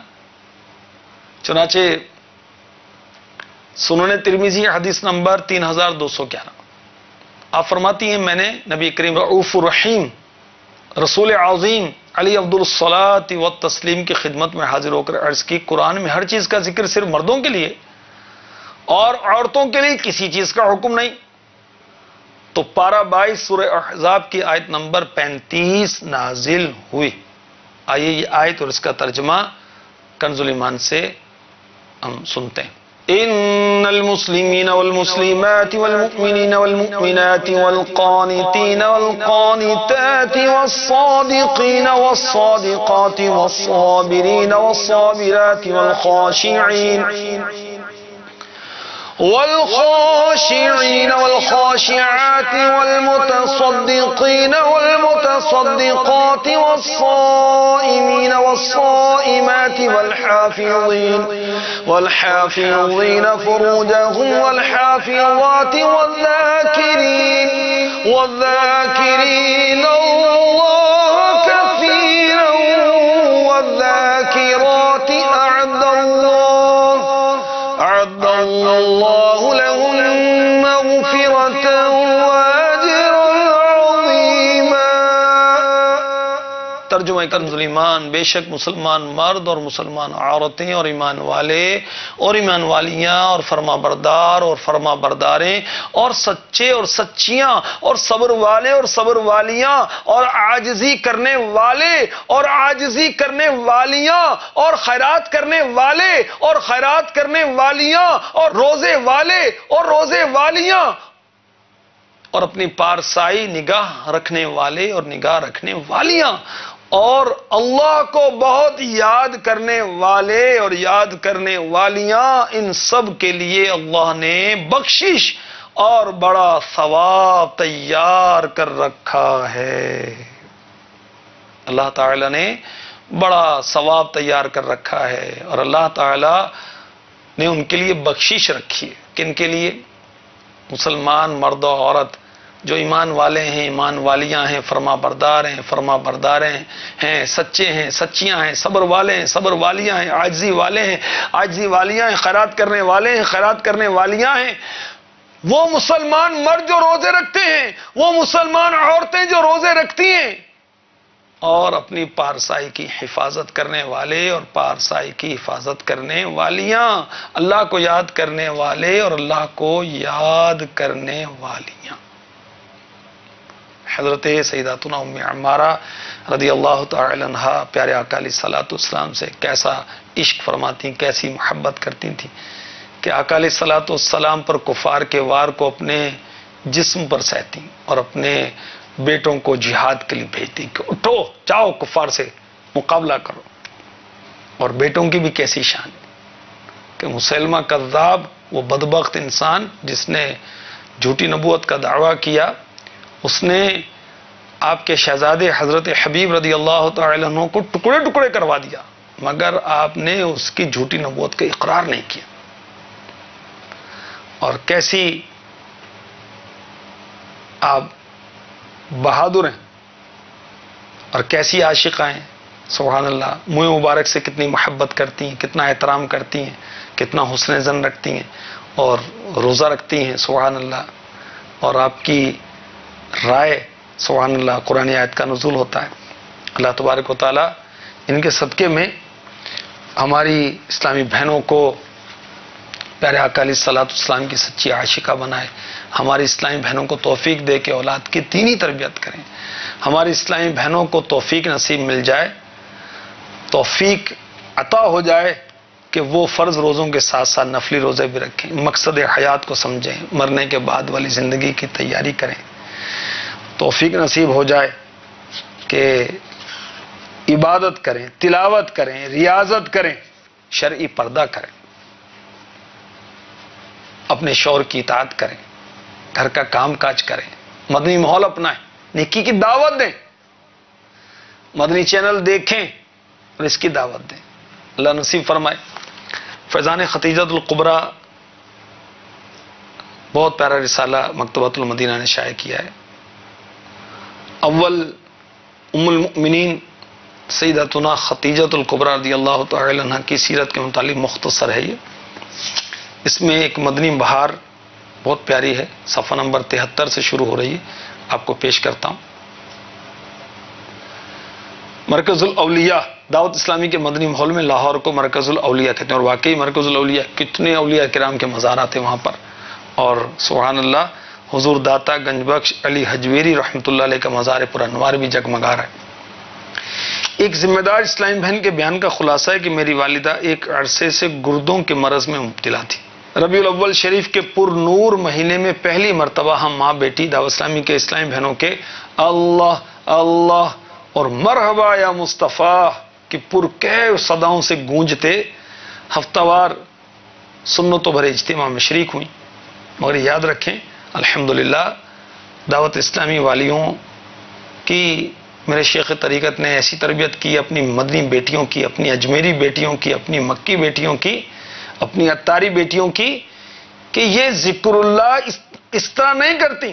چنانچہ سنن ترمذی حدیث نمبر 3211 آپ فرماتی ہیں میں نے نبی کریم رؤوف الرحیم رسول عظیم علی افضل الصلاۃ والتسلیم کی خدمت میں حاضر ہو کر عرض کی قرآن میں ہر چیز کا ذکر صرف مردوں کے لیے اور عورتوں کے لیے کسی چیز کا حکم نہیں؟ تو پارہ 22 سورہ احزاب کی آیت نمبر 35 نازل ہوئی۔ آئیے یہ آیت اور اس کا ترجمہ کنز الایمان سے ہم سنتے ہیں۔ ان المسلمین والمسلمات والمؤمنین والمؤمنات والقانتین والقانتات والصادقین والصادقات والصابرین والصابرات والخاشعين والخاشعات والمتصدقين والمتصدقات والصائمين والصائمات والحافظين فروجهم والحافظات والذاكرين الله كثيرا والذاكرات أعد الله لهم مغفرة وأجرا عظيما۔ ترجمہ کنز ایمان، بے شک مسلمان مرد اور مسلمان عورتیں اور ایمان والے اور ایمان والیاں اور فرما بردار اور فرما برداریں اور سچے اور سچیاں اور صبر والے اور صبر والیاں اور عاجزی کرنے والے اور عاجزی کرنے والیاں اور خیرات کرنے والے اور خیرات کرنے والیاں اور روزے والے اور روزے والیاں اور اپنی پارسائی نگاہ رکھنے والے اور نگاہ رکھنے والیاں اور اللہ کو بہت یاد کرنے والے اور یاد کرنے والیاں، ان سب کے لیے اللہ نے بخشش اور بڑا ثواب تیار کر رکھا ہے۔ اللہ تعالی نے بڑا ثواب تیار کر رکھا ہے اور اللہ تعالی نے ان کے لیے بخشش رکھی ہے۔ کن کے لیے؟ مسلمان مرد و عورت جو ایمان والے ہیں، ایمان والیاں ہیں، فرما بردار ہیں، فرما برداریں ہیں، سچے ہیں، سچیاں ہیں، صبر والے ہیں، صبر والیاں ہیں، عاجزی والے ہیں، عاجزی والیاں ہیں، خیرات کرنے والے ہیں، خیرات کرنے والیاں ہیں۔ وہ مسلمان مرد جو روزے رکھتے ہیں، وہ مسلمان عورتیں جو روزے رکھتی ہیں اور اپنی پارسائی کی حفاظت کرنے والے اور پارسائی کی حفاظت کرنے والیاں، اللہ کو یاد کرنے والے اور اللہ کو یاد کرنے والیاں۔ حضرت سیداتنا ام عمارہ رضی اللہ تعالی عنہ پیارے آقا علیہ الصلوۃ والسلام سے کیسا عشق فرماتی، کیسی محبت کرتی تھیں کہ آقا علیہ الصلوۃ والسلام پر کفار کے وار کو اپنے جسم پر سہتی اور اپنے بیٹوں کو جہاد کے لیے بھیجتی کہ اٹھو جاؤ کفار سے مقابلہ کرو۔ اور بیٹوں کی بھی کیسی شان کہ مسلمہ کذاب، وہ بدبخت انسان جس نے جھوٹی نبوت کا دعویٰ کیا، اس نے آپ کے شہزادے حضرت حبیب رضی اللہ تعالی عنہ کو ٹکڑے ٹکڑے کروا دیا، مگر آپ نے اس کی جھوٹی نبوت کا اقرار نہیں کیا۔ اور کیسی آپ بہادر ہیں اور کیسی عاشقہ ہیں، سبحان اللہ، منہ مبارک سے کتنی محبت کرتی ہیں، کتنا احترام کرتی ہیں، کتنا حسن ظن رکھتی ہیں اور روزہ رکھتی ہیں، سبحان اللہ۔ اور آپ کی رائے، سبحان اللہ، قرآن آیت کا نزول ہوتا ہے۔ اللہ تبارک و تعالی ان کے صدقے میں ہماری اسلامی بہنوں کو پیارے آقا علیہ الصلوۃ والسلام کی سچی عاشقہ بنائے، ہماری اسلامی بہنوں کو توفیق دے کے اولاد کی دینی تربیت کریں، ہماری اسلامی بہنوں کو توفیق نصیب مل جائے، توفیق عطا ہو جائے کہ وہ فرض روزوں کے ساتھ ساتھ نفلی روزے بھی رکھیں، مقصد حیات کو سمجھیں، مرنے کے بعد والی زندگی کی تیاری کریں، توفیق نصیب ہو جائے کہ عبادت کریں، تلاوت کریں، ریاضت کریں، شرعی پردہ کریں، اپنے شوہر کی اطاعت کریں، گھر کا کام کاج کریں، مدنی ماحول اپنائیں، نیکی کی دعوت دیں، مدنی چینل دیکھیں اور اس کی دعوت دیں۔ اللہ نصیب فرمائے۔ فیضان ختیجۃ الکبریٰ بہت پیارا رسالہ مکتبۃ المدینہ نے شائع کیا ہے۔ اول ام المؤمنین سیدتنا ختیجۃ الکبریٰ رضی اللہ تعالی عنہ کی سیرت کے متعلق مختصر ہے یہ۔ اس میں ایک مدنی بہار بہت پیاری ہے، صفحہ نمبر 73 سے شروع ہو رہی ہے، آپ کو پیش کرتا ہوں۔ مرکز الاولیاء، دعوت اسلامی کے مدنی ماحول میں لاہور کو مرکز الاولیاء کہتے ہیں، اور واقعی مرکز الاولیاء کتنے اولیاء کرام کے مزارات ہیں وہاں پر، اور سبحان اللہ حضور داتا گنج بخش علی حجویری رحمۃ اللہ علیہ کا مزار پر انوار بھی جگمگا رہا ہے۔ ایک ذمہ دار اسلامی بہن کے بیان کا خلاصہ ہے کہ میری والدہ ایک عرصے سے گردوں کے مرض میں مبتلا تھی، ربیع الاول شریف کے پر نور مہینے میں پہلی مرتبہ ہم ماں بیٹی دعوت اسلامی کے اسلامی بہنوں کے اللہ اللہ اور مرحبا یا مصطفیٰ کی پرکیف صداؤں سے گونجتے ہفتہ وار سنتوں بھرے اجتماع میں شریک ہوئی. مگر یاد رکھیں الحمدللہ دعوت اسلامی والیوں کی میرے شیخ طریقت نے ایسی تربیت کی، اپنی مدنی بیٹیوں کی، اپنی اجمیری بیٹیوں کی، اپنی مکی بیٹیوں کی، اپنی اتاری بیٹیوں کی، کہ یہ ذکر اللہ اس طرح نہیں کرتی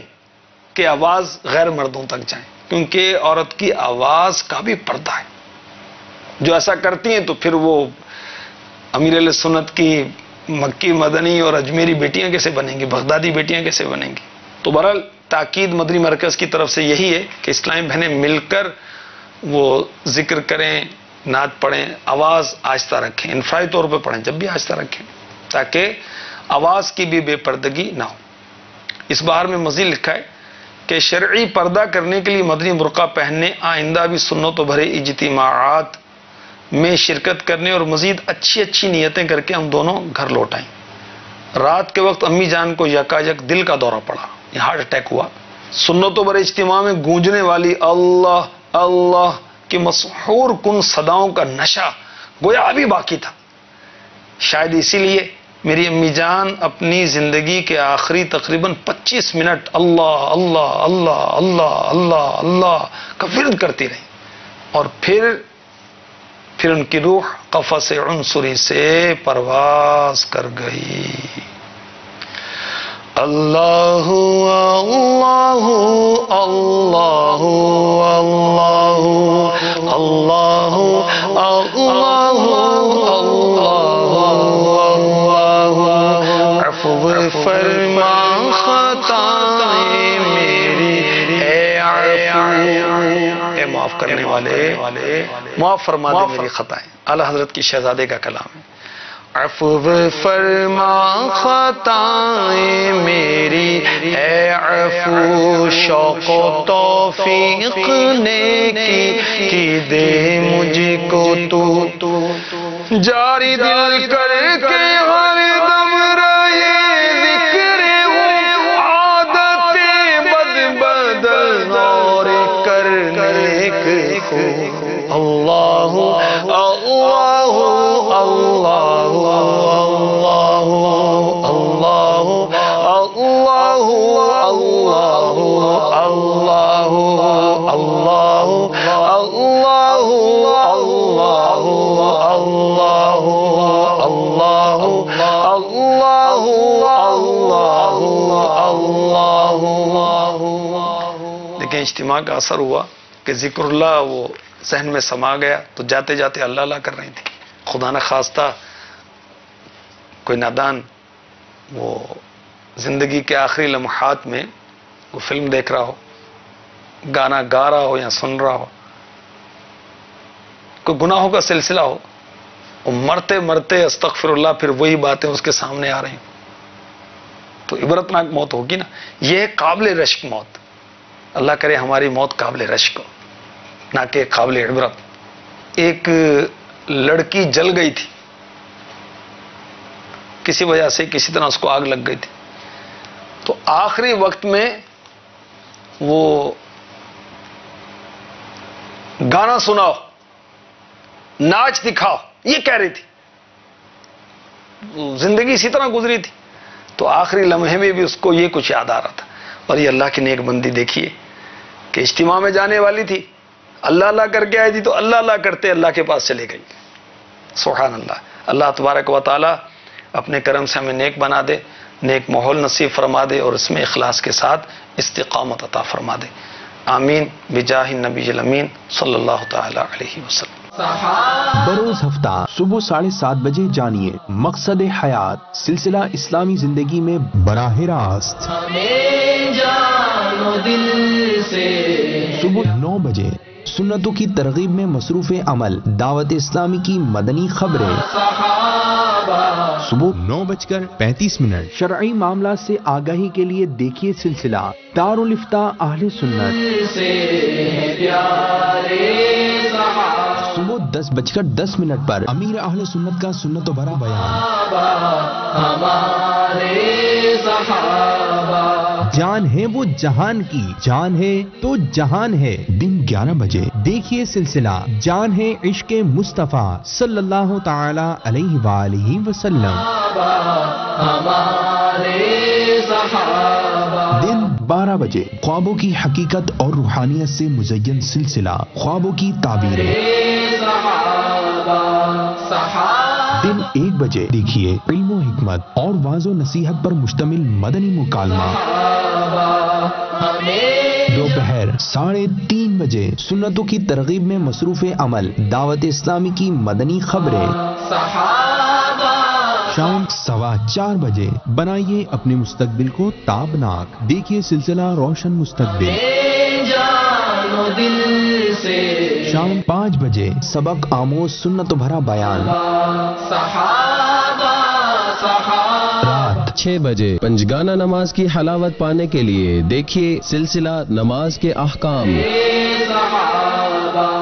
کہ آواز غیر مردوں تک جائیں، کیونکہ عورت کی آواز کا بھی پردہ ہے. جو ایسا کرتی ہیں تو پھر وہ امیر علیہ سنت کی مکی مدنی اور اجمیری بیٹیاں کیسے بنیں گی، بغدادی بیٹیاں کیسے بنیں گی. تو بہرحال تاکید مدنی مرکز کی طرف سے یہی ہے کہ اسلامی بہنیں مل کر وہ ذکر کریں، نعت پڑھیں، آواز آہستہ رکھیں، انفرادی طور پہ پڑھیں، جب بھی آہستہ رکھیں تاکہ آواز کی بھی بے پردگی نہ ہو. اس بار میں مزید لکھا ہے کہ شرعی پردہ کرنے کے لیے مدنی برقع پہننے، آئندہ بھی سنتوں بھرے اجتماعات میں شرکت کرنے اور مزید اچھی اچھی نیتیں کر کے ہم دونوں گھر لوٹ آئیں. رات کے وقت امی جان کو یکایک دل کا دورہ پڑا، ہارٹ اٹیک ہوا. سنتوں بھرے اجتماع میں گونجنے والی اللہ اللہ کی مسحور کن صداؤں کا نشہ گویا ابھی باقی تھا. شاید اسی لیے میری امی جان اپنی زندگی کے آخری تقریباً 25 منٹ اللہ اللہ اللہ اللہ اللہ اللہ کا ورد کرتی رہی، اور پھر ان کی روح قفس عنصری سے پرواز کر گئی. اللہ اللہ اللہ اللہ اللہ اللہ اللہ عفو فرما خطائیں میری اے عفو، اے معاف کرنے والے معاف فرما دے میری خطائیں. اعلی حضرت کی شہزادے کا کلام ہے. عفو فرما خطائیں میری اے عفو، شوق و توفیق نیکی دے مجھ کو تو، جاری دل کر کے ہر دم رہے ذکر ہو، عادت بد بدل اور کرنے کو. اللہ اللہ اللہ اللہ اللہ اللہ اللہ اللہ لیکن اجتماع کا اثر ہوا کہ ذکر اللہ وہ ذہن میں سما گیا، تو جاتے جاتے اللہ اللہ کر رہی تھی. خدا نہ خواستہ کوئی نادان وہ زندگی کے آخری لمحات میں وہ فلم دیکھ رہا ہو، گانا گا رہا ہو یا سن رہا ہو، کوئی گناہوں کا سلسلہ ہو، وہ مرتے مرتے استغفر اللہ، پھر وہی باتیں اس کے سامنے آ رہی ہیں، تو عبرتناک موت ہوگی نا. یہ قابل رشک موت. اللہ کرے ہماری موت قابل رشک ہو، نہ کہ قابل عبرت. ایک لڑکی جل گئی تھی کسی وجہ سے، کسی طرح اس کو آگ لگ گئی تھی، تو آخری وقت میں وہ گانا سناؤ، ناچ دکھاؤ، یہ کہہ رہی تھی. زندگی اسی طرح گزری تھی، تو آخری لمحے میں بھی اس کو یہ کچھ یاد آ رہا تھا. اور یہ اللہ کی نیک بندی دیکھیے کہ اجتماع میں جانے والی تھی، اللہ اللہ کر کے آئی تھی، تو اللہ اللہ کرتے اللہ کے پاس چلے گئی. سبحان اللہ. اللہ تبارک و تعالی اپنے کرم سے ہمیں نیک بنا دے، نیک ماحول نصیب فرما دے، اور اس میں اخلاص کے ساتھ استقامت عطا فرما دے. آمین بجاہ النبی الامین صلی اللہ تعالی علیہ وسلم. بروز ہفتہ صبح 7:30 بجے جانیے مقصد حیات، سلسلہ اسلامی زندگی میں براہ راست. صبح 9 بجے سنتوں کی ترغیب میں مصروف عمل دعوت اسلامی کی مدنی خبریں. صبح 9:35 شرعی معاملات سے آگاہی کے لیے دیکھیے سلسلہ دار الافتاء اہل سنت. صبح 10:10 پر امیر اہل سنت کا سنت و برا بیان۔ جان ہے وہ جہان کی، جان ہے تو جہان ہے۔ دن 11 بجے دیکھیے سلسلہ جان ہے عشق مصطفیٰ صلی اللہ تعالی علیہ وآلہ وسلم۔ دن 12 بجے خوابوں کی حقیقت اور روحانیت سے مزین سلسلہ خوابوں کی تعبیریں۔ دن 1 بجے دیکھیے علم و حکمت اور واعظ و نصیحت پر مشتمل مدنی مکالمہ۔ دوپہر 3:30 بجے سنتوں کی ترغیب میں مصروف عمل دعوت اسلامی کی مدنی خبریں۔ شام 4:15 بجے بنائیے اپنے مستقبل کو تابناک، دیکھیے سلسلہ روشن مستقبل۔ شام 5 بجے سبق آموز سنت و بھرا بیان۔ رات 6 بجے پنجگانہ نماز کی حلاوت پانے کے لیے دیکھیے سلسلہ نماز کے احکام۔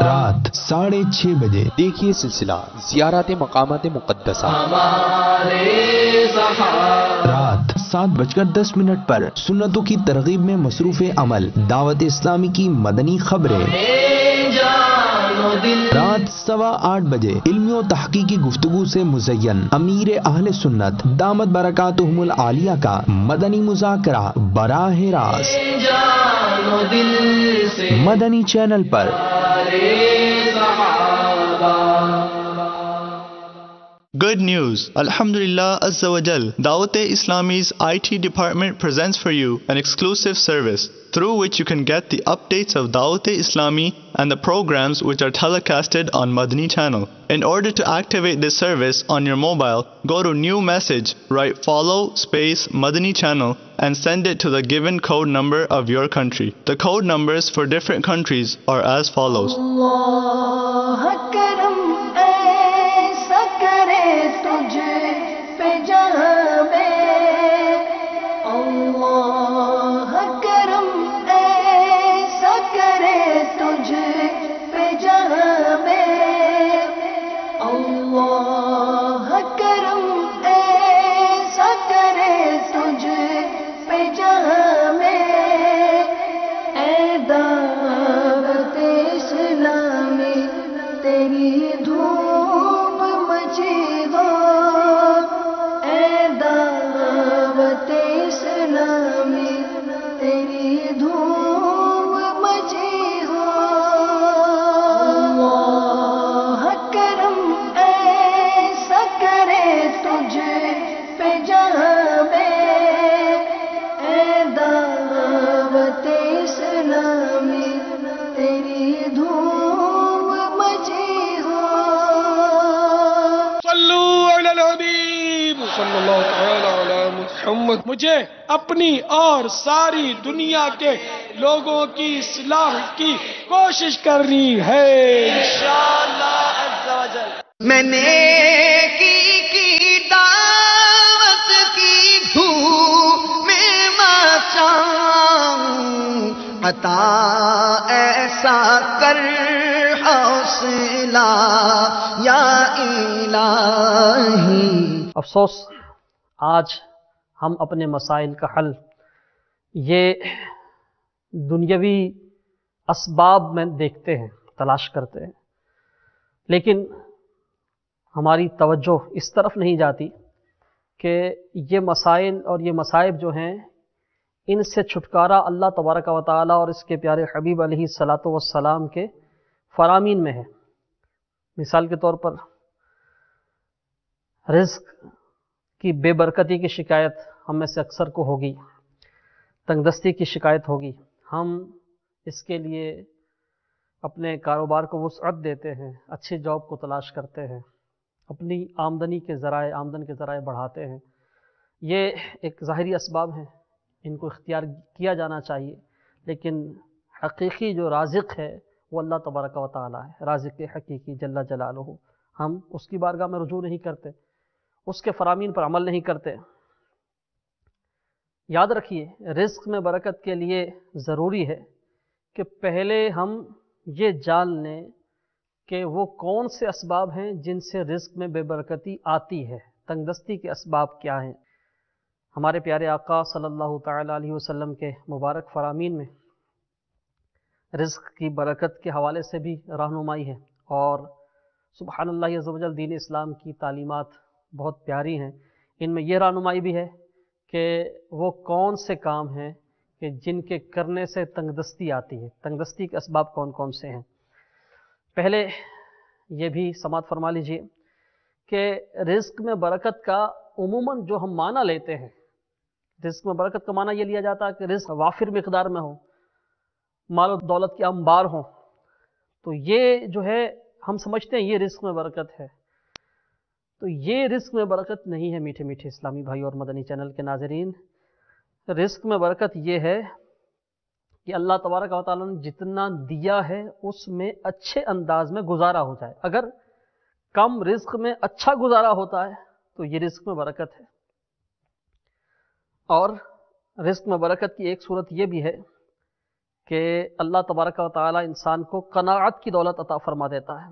رات 6:30 بجے دیکھیے سلسلہ زیارت مقامات مقدسہ۔ رات 7:10 پر سنتوں کی ترغیب میں مصروف عمل دعوت اسلامی کی مدنی خبریں۔ رات 8:15 بجے علمی و تحقیقی گفتگو سے مزین امیر اہل سنت دامت برکاتہم العالیہ کا مدنی مذاکرہ براہ راست مدنی channel per. Good news! Alhamdulillah Azza wa Jal, Dawat-e Islami's IT department presents for you an exclusive service through which you can get the updates of Dawat-e Islami and the programs which are telecasted on Madani channel. In order to activate this service on your mobile, go to New Message, write follow space Madani channel and send it to the given code number of your country. The code numbers for different countries are as follows. Allah karam aisa kare tujhe pe jahan mein, Allah karam aisa kare tujhe pe jahan mein, Allah karam aisa kare tujhe pe jahan mein, اے دعوت اسلامی تیری دھوم مچی ہو، اے دعوت اسلامی تیری دھوم مچی ہو، اللہ کرم ایسا کرے تجھ پہ جہاں میں، اے دعوت اسلامی تیری دھوم مچی ہو۔ صلو علی الحبیب صلی اللہ تعالی علی محمد۔ مجھے اپنی اور ساری دنیا کے لوگوں کی اصلاح کی کوشش کرنی ہے انشاءاللہ عز و جل۔ میں نے کی دعوت کی دھوم میں مچاؤں، عطا ایسا کر حوصلہ یا الہی۔ افسوس آج ہم اپنے مسائل کا حل یہ دنیاوی اسباب میں دیکھتے ہیں، تلاش کرتے ہیں، لیکن ہماری توجہ اس طرف نہیں جاتی کہ یہ مسائل اور یہ مصائب جو ہیں ان سے چھٹکارا اللہ تبارک و تعالی اور اس کے پیارے حبیب علیہ الصلاۃ والسلام کے فرامین میں ہے۔ مثال کے طور پر رزق کی بے برکتی کی شکایت ہم میں سے اکثر کو ہوگی، تنگ دستی کی شکایت ہوگی، ہم اس کے لیے اپنے کاروبار کو وسعت دیتے ہیں، اچھی جاب کو تلاش کرتے ہیں، اپنی آمدن کے ذرائع بڑھاتے ہیں۔ یہ ایک ظاہری اسباب ہیں، ان کو اختیار کیا جانا چاہیے، لیکن حقیقی جو رازق ہے وہ اللہ تبارک و تعالی ہے، رازق حقیقی جل جلالہ۔ ہم اس کی بارگاہ میں رجوع نہیں کرتے، اس کے فرامین پر عمل نہیں کرتے۔ یاد رکھیے رزق میں برکت کے لیے ضروری ہے کہ پہلے ہم یہ جان لیں کہ وہ کون سے اسباب ہیں جن سے رزق میں بے برکتی آتی ہے، تنگ دستی کے اسباب کیا ہیں۔ ہمارے پیارے آقا صلی اللہ تعالی علیہ وسلم کے مبارک فرامین میں رزق کی برکت کے حوالے سے بھی رہنمائی ہے، اور سبحان اللہ عز و جل دین اسلام کی تعلیمات بہت پیاری ہیں۔ ان میں یہ رہنمائی بھی ہے کہ وہ کون سے کام ہیں کہ جن کے کرنے سے تنگ دستی آتی ہے، تنگ دستی کے اسباب کون کون سے ہیں۔ پہلے یہ بھی سماعت فرما لیجئے کہ رزق میں برکت کا عموماً جو ہم معنی لیتے ہیں، رزق میں برکت کا معنی یہ لیا جاتا ہے کہ رزق وافر مقدار میں ہو، مال و دولت کے انبار ہوں، تو یہ جو ہے ہم سمجھتے ہیں یہ رزق میں برکت ہے۔ تو یہ رزق میں برکت نہیں ہے میٹھے میٹھے اسلامی بھائی اور مدنی چینل کے ناظرین۔ رزق میں برکت یہ ہے کہ اللہ تبارک و تعالیٰ نے جتنا دیا ہے اس میں اچھے انداز میں گزارا ہو جائے۔ اگر کم رزق میں اچھا گزارا ہوتا ہے تو یہ رزق میں برکت ہے۔ اور رزق میں برکت کی ایک صورت یہ بھی ہے کہ اللہ تبارک و تعالیٰ انسان کو قناعت کی دولت عطا فرما دیتا ہے،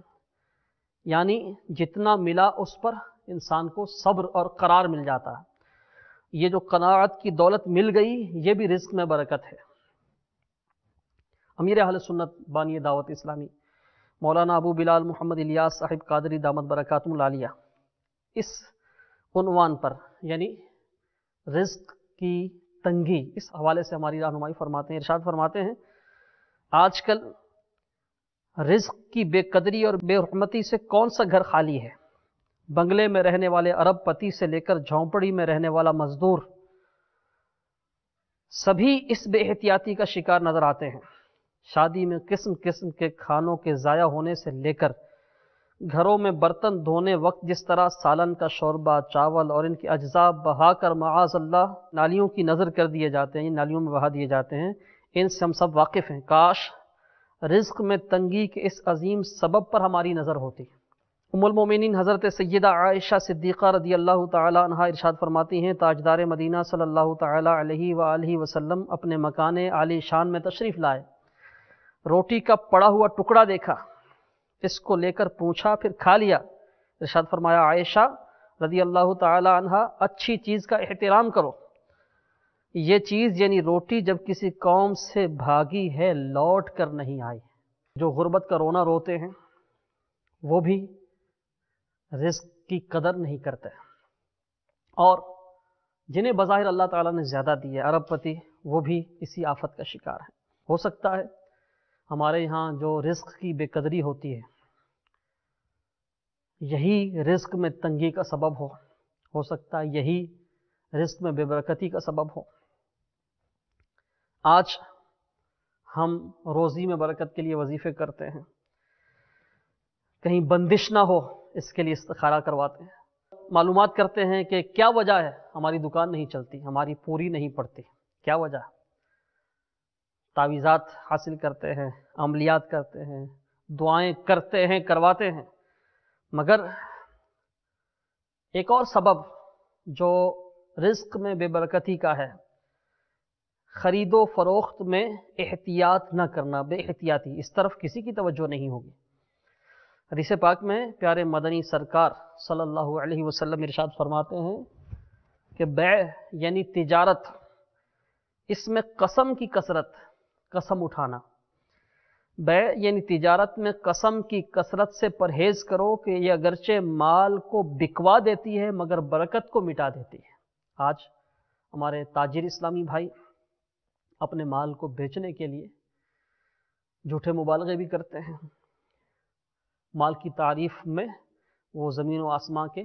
یعنی جتنا ملا اس پر انسان کو صبر اور قرار مل جاتا ہے۔ یہ جو قناعت کی دولت مل گئی یہ بھی رزق میں برکت ہے۔ امیر اہل سنت بانی دعوت اسلامی مولانا ابو بلال محمد الیاس صاحب قادری دامت برکاتہم العالیہ اس عنوان پر، یعنی رزق کی تنگی، اس حوالے سے ہماری رہنمائی فرماتے ہیں، ارشاد فرماتے ہیں آج کل رزق کی بے قدری اور بے حرمتی سے کون سا گھر خالی ہے؟ بنگلے میں رہنے والے ارب پتی سے لے کر جھونپڑی میں رہنے والا مزدور، سبھی اس بے احتیاطی کا شکار نظر آتے ہیں۔ شادی میں قسم قسم کے کھانوں کے ضائع ہونے سے لے کر گھروں میں برتن دھونے وقت جس طرح سالن کا شوربہ، چاول اور ان کے اجزاء بہا کر معاذ اللہ نالیوں کی نظر کر دیے جاتے ہیں، نالیوں میں بہا دیے جاتے ہیں، ان سے ہم سب واقف ہیں۔ کاش رزق میں تنگی کے اس عظیم سبب پر ہماری نظر ہوتی۔ ام المومنین حضرت سیدہ عائشہ صدیقہ رضی اللہ تعالی عنہا ارشاد فرماتی ہیں تاجدار مدینہ صلی اللہ تعالی علیہ وآلہ وسلم اپنے مکان عالی شان میں تشریف لائے، روٹی کا پڑا ہوا ٹکڑا دیکھا، اس کو لے کر پوچھا، پھر کھا لیا۔ ارشاد فرمایا عائشہ رضی اللہ تعالی عنہا اچھی چیز کا احترام کرو، یہ چیز یعنی روٹی جب کسی قوم سے بھاگی ہے لوٹ کر نہیں آئی۔ جو غربت کا رونا روتے ہیں وہ بھی رزق کی قدر نہیں کرتے، اور جنہیں بظاہر اللہ تعالیٰ نے زیادہ دی ہے ارب پتی، وہ بھی اسی آفت کا شکار ہے۔ ہو سکتا ہے ہمارے یہاں جو رزق کی بے قدری ہوتی ہے یہی رزق میں تنگی کا سبب ہو سکتا ہے یہی رزق میں بے برکتی کا سبب ہو۔ آج ہم روزی میں برکت کے لیے وظیفے کرتے ہیں، کہیں بندش نہ ہو اس کے لیے استخارہ کرواتے ہیں، معلومات کرتے ہیں کہ کیا وجہ ہے ہماری دکان نہیں چلتی، ہماری پوری نہیں پڑتی، کیا وجہ ہے؟ تعویذات حاصل کرتے ہیں، عملیات کرتے ہیں، دعائیں کرتے ہیں، کرواتے ہیں، مگر ایک اور سبب جو رزق میں بے برکتی کا ہے، خرید و فروخت میں احتیاط نہ کرنا، بے احتیاطی، اس طرف کسی کی توجہ نہیں ہوگی۔ حدیث پاک میں پیارے مدنی سرکار صلی اللہ علیہ وسلم ارشاد فرماتے ہیں کہ بیع یعنی تجارت، اس میں قسم کی کثرت، قسم اٹھانا، بیع یعنی تجارت میں قسم کی کثرت سے پرہیز کرو کہ یہ اگرچہ مال کو بکوا دیتی ہے مگر برکت کو مٹا دیتی ہے۔ آج ہمارے تاجر اسلامی بھائی اپنے مال کو بیچنے کے لیے جھوٹے مبالغے بھی کرتے ہیں، مال کی تعریف میں وہ زمین و آسمان کے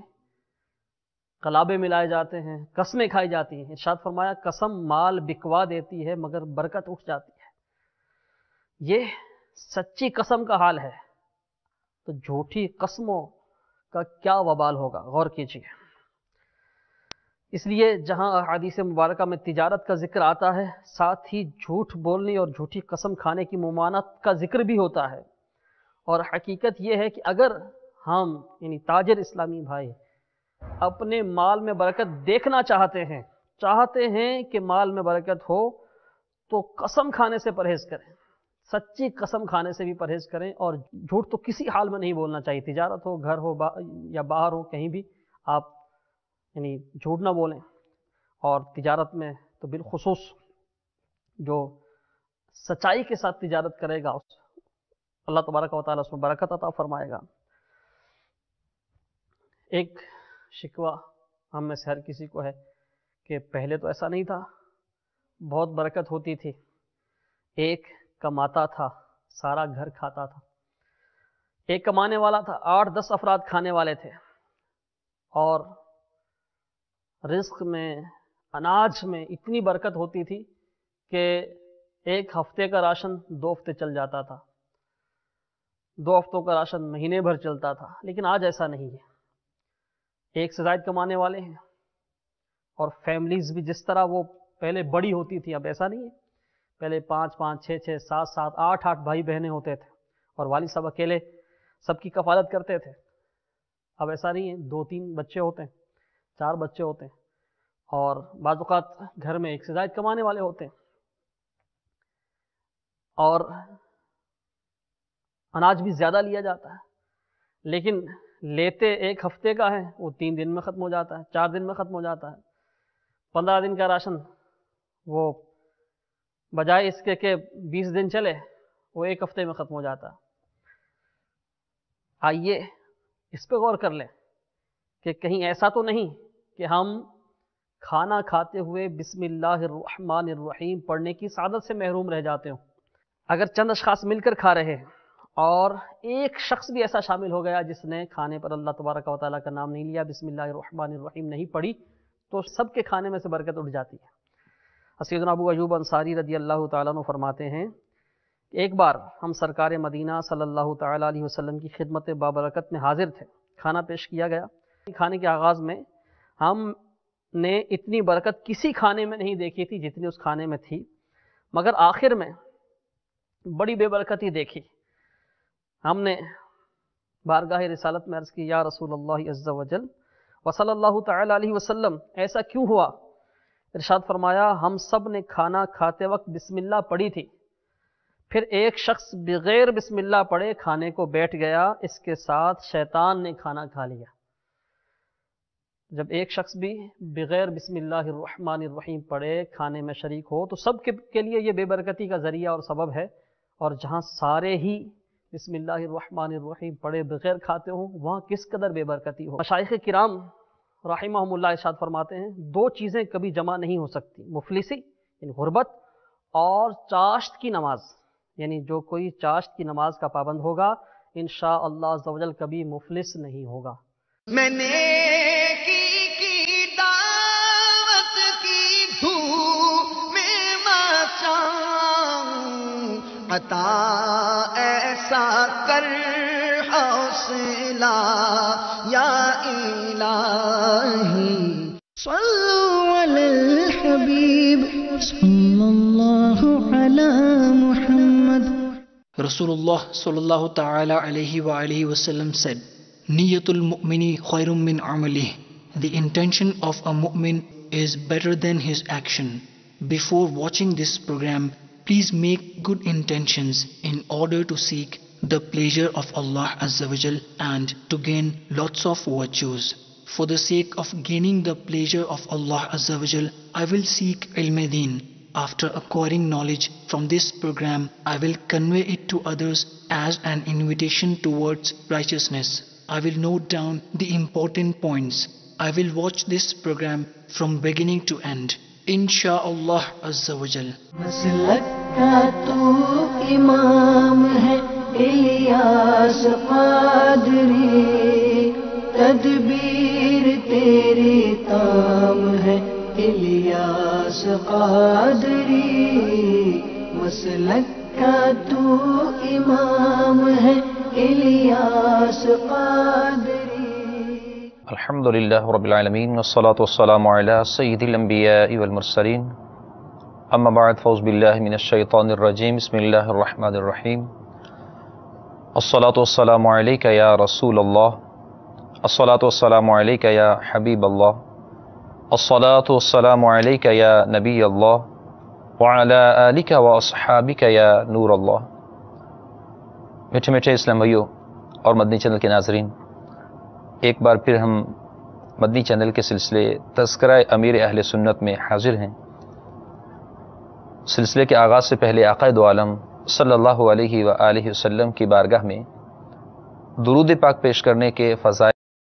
قلابے ملائے جاتے ہیں، قسمیں کھائی جاتی ہیں۔ ارشاد فرمایا قسم مال بکوا دیتی ہے مگر برکت اٹھ جاتی ہے۔ یہ سچی قسم کا حال ہے، تو جھوٹی قسموں کا کیا وبال ہوگا، غور کیجیے۔ اس لیے جہاں احادیث مبارکہ میں تجارت کا ذکر آتا ہے، ساتھ ہی جھوٹ بولنے اور جھوٹی قسم کھانے کی ممانعت کا ذکر بھی ہوتا ہے، اور حقیقت یہ ہے کہ اگر ہم یعنی تاجر اسلامی بھائی اپنے مال میں برکت دیکھنا چاہتے ہیں کہ مال میں برکت ہو، تو قسم کھانے سے پرہیز کریں، سچی قسم کھانے سے بھی پرہیز کریں، اور جھوٹ تو کسی حال میں نہیں بولنا چاہیے، تجارت ہو، گھر ہو یا باہر ہو، کہیں بھی آپ یعنی جھوٹ نہ بولیں، اور تجارت میں تو بالخصوص جو سچائی کے ساتھ تجارت کرے گا اللہ تبارک و تعالیٰ اس میں برکت عطا فرمائے گا۔ ایک شکوہ ہم میں سے ہر کسی کو ہے کہ پہلے تو ایسا نہیں تھا، بہت برکت ہوتی تھی، ایک کماتا تھا سارا گھر کھاتا تھا، ایک کمانے والا تھا 8-10 افراد کھانے والے تھے، اور رزق میں اناج میں اتنی برکت ہوتی تھی کہ ایک ہفتے کا راشن 2 ہفتے چل جاتا تھا، 2 ہفتوں کا راشن مہینے بھر چلتا تھا۔ لیکن آج ایسا نہیں ہے، ایک سے زائد کمانے والے ہیں، اور فیملیز بھی جس طرح وہ پہلے بڑی ہوتی تھی اب ایسا نہیں ہے، پہلے 5-5 6-6 7-7 8-8 بھائی بہنیں ہوتے تھے، اور والد صاحب اکیلے سب کی کفالت کرتے تھے۔ اب ایسا نہیں ہے، 2-3 بچے ہوتے ہیں، 4 بچے ہوتے ہیں، اور بعض اوقات گھر میں ایک سے زائد کمانے والے ہوتے ہیں، اور اناج بھی زیادہ لیا جاتا ہے، لیکن لیتے ایک ہفتے کا ہے وہ 3 دن میں ختم ہو جاتا ہے، 4 دن میں ختم ہو جاتا ہے۔ 15 دن کا راشن وہ بجائے اس کے کہ 20 دن چلے وہ 1 ہفتے میں ختم ہو جاتا ہے۔ آئیے اس پہ غور کر لیں کہ کہیں ایسا تو نہیں کہ ہم کھانا کھاتے ہوئے بسم اللہ الرحمن الرحیم پڑھنے کی سعادت سے محروم رہ جاتے ہوں۔ اگر چند اشخاص مل کر کھا رہے ہیں اور ایک شخص بھی ایسا شامل ہو گیا جس نے کھانے پر اللہ تبارک و تعالیٰ کا نام نہیں لیا، بسم اللہ الرحمن الرحیم نہیں پڑھی، تو سب کے کھانے میں سے برکت اٹھ جاتی ہے۔ سیدنا ابو ایوب انصاری رضی اللہ تعالیٰ عنہ فرماتے ہیں کہ ایک بار ہم سرکار مدینہ صلی اللہ تعالیٰ علیہ وسلم کی خدمت بابرکت میں حاضر تھے، کھانا پیش کیا گیا۔ کھانے کے آغاز میں ہم نے اتنی برکت کسی کھانے میں نہیں دیکھی تھی جتنی اس کھانے میں تھی، مگر آخر میں بڑی بے برکتی دیکھی۔ ہم نے بارگاہ رسالت میں عرض کی، یا رسول اللہ عز و جل وصلی اللہ تعالیٰ علیہ وسلم، ایسا کیوں ہوا؟ ارشاد فرمایا، ہم سب نے کھانا کھاتے وقت بسم اللہ پڑھی تھی، پھر ایک شخص بغیر بسم اللہ پڑھے کھانے کو بیٹھ گیا، اس کے ساتھ شیطان نے کھانا کھا لیا۔ جب ایک شخص بھی بغیر بسم اللہ الرحمن الرحیم پڑھے کھانے میں شریک ہو تو سب کے لیے یہ بے برکتی کا ذریعہ اور سبب ہے، اور جہاں سارے ہی بسم اللہ الرحمن الرحیم پڑھے بغیر کھاتے ہوں وہاں کس قدر بے برکتی ہو۔ مشائخ کرام رحمہم اللہ ارشاد فرماتے ہیں، 2 چیزیں کبھی جمع نہیں ہو سکتی، مفلسی یعنی غربت، اور چاشت کی نماز، یعنی جو کوئی چاشت کی نماز کا پابند ہوگا انشاءاللہ عز و جل کبھی مفلس نہیں ہوگا۔ میں نے کی دعوت کی دھوم میں مچاؤں، عطا ایسا کر حوصلہ یا الہی، صلو علی الحبیب صلی اللہ علی محمد۔ Rasulullah sallallahu ta'ala alayhi wa alihi wasallam said, Niyatul mu'mini khairun min amalih. The intention of a mu'min is better than his action. Before watching this program, please make good intentions in order to seek the pleasure of Allah Azza wa Jal and to gain lots of virtues. For the sake of gaining the pleasure of Allah Azza wa Jal, I will seek ilm-e-deen. After acquiring knowledge from this program, I will convey it to others as an invitation towards righteousness. I will note down the important points. I will watch this program from beginning to end. Insha'Allah Azza wa Jal. مسلک کا تو امام ہے الیاس قادری، تدبیر تیری تام ہے الیاس قادری، مسلک کا تو امام ہے الیاس قادری۔ الحمد للہ رب العالمین والصلاة والسلام علی سید الانبیاء والمرسلین، اما بعد فاعوذ باللہ من الشیطان الرجیم، بسم اللہ الرحمن الرحیم۔ الصلاة والسلام علیک یا رسول اللہ، الصلاة والسلام علیک یا حبیب اللہ، الصلاة والسلام علیک یا نبی اللہ، وعلی آلک واصحابک یا نور اللہ۔ میٹھے میٹھے اسلام بھائیوں اور مدنی چینل کے ناظرین، ایک بار پھر ہم مدنی چینل کے سلسلے تذکرہ امیر اہل سنت میں حاضر ہیں۔ سلسلے کے آغاز سے پہلے آقا دو عالم صلی اللہ علیہ وآلہ وسلم کی بارگاہ میں درود پاک پیش کرنے کے فضائل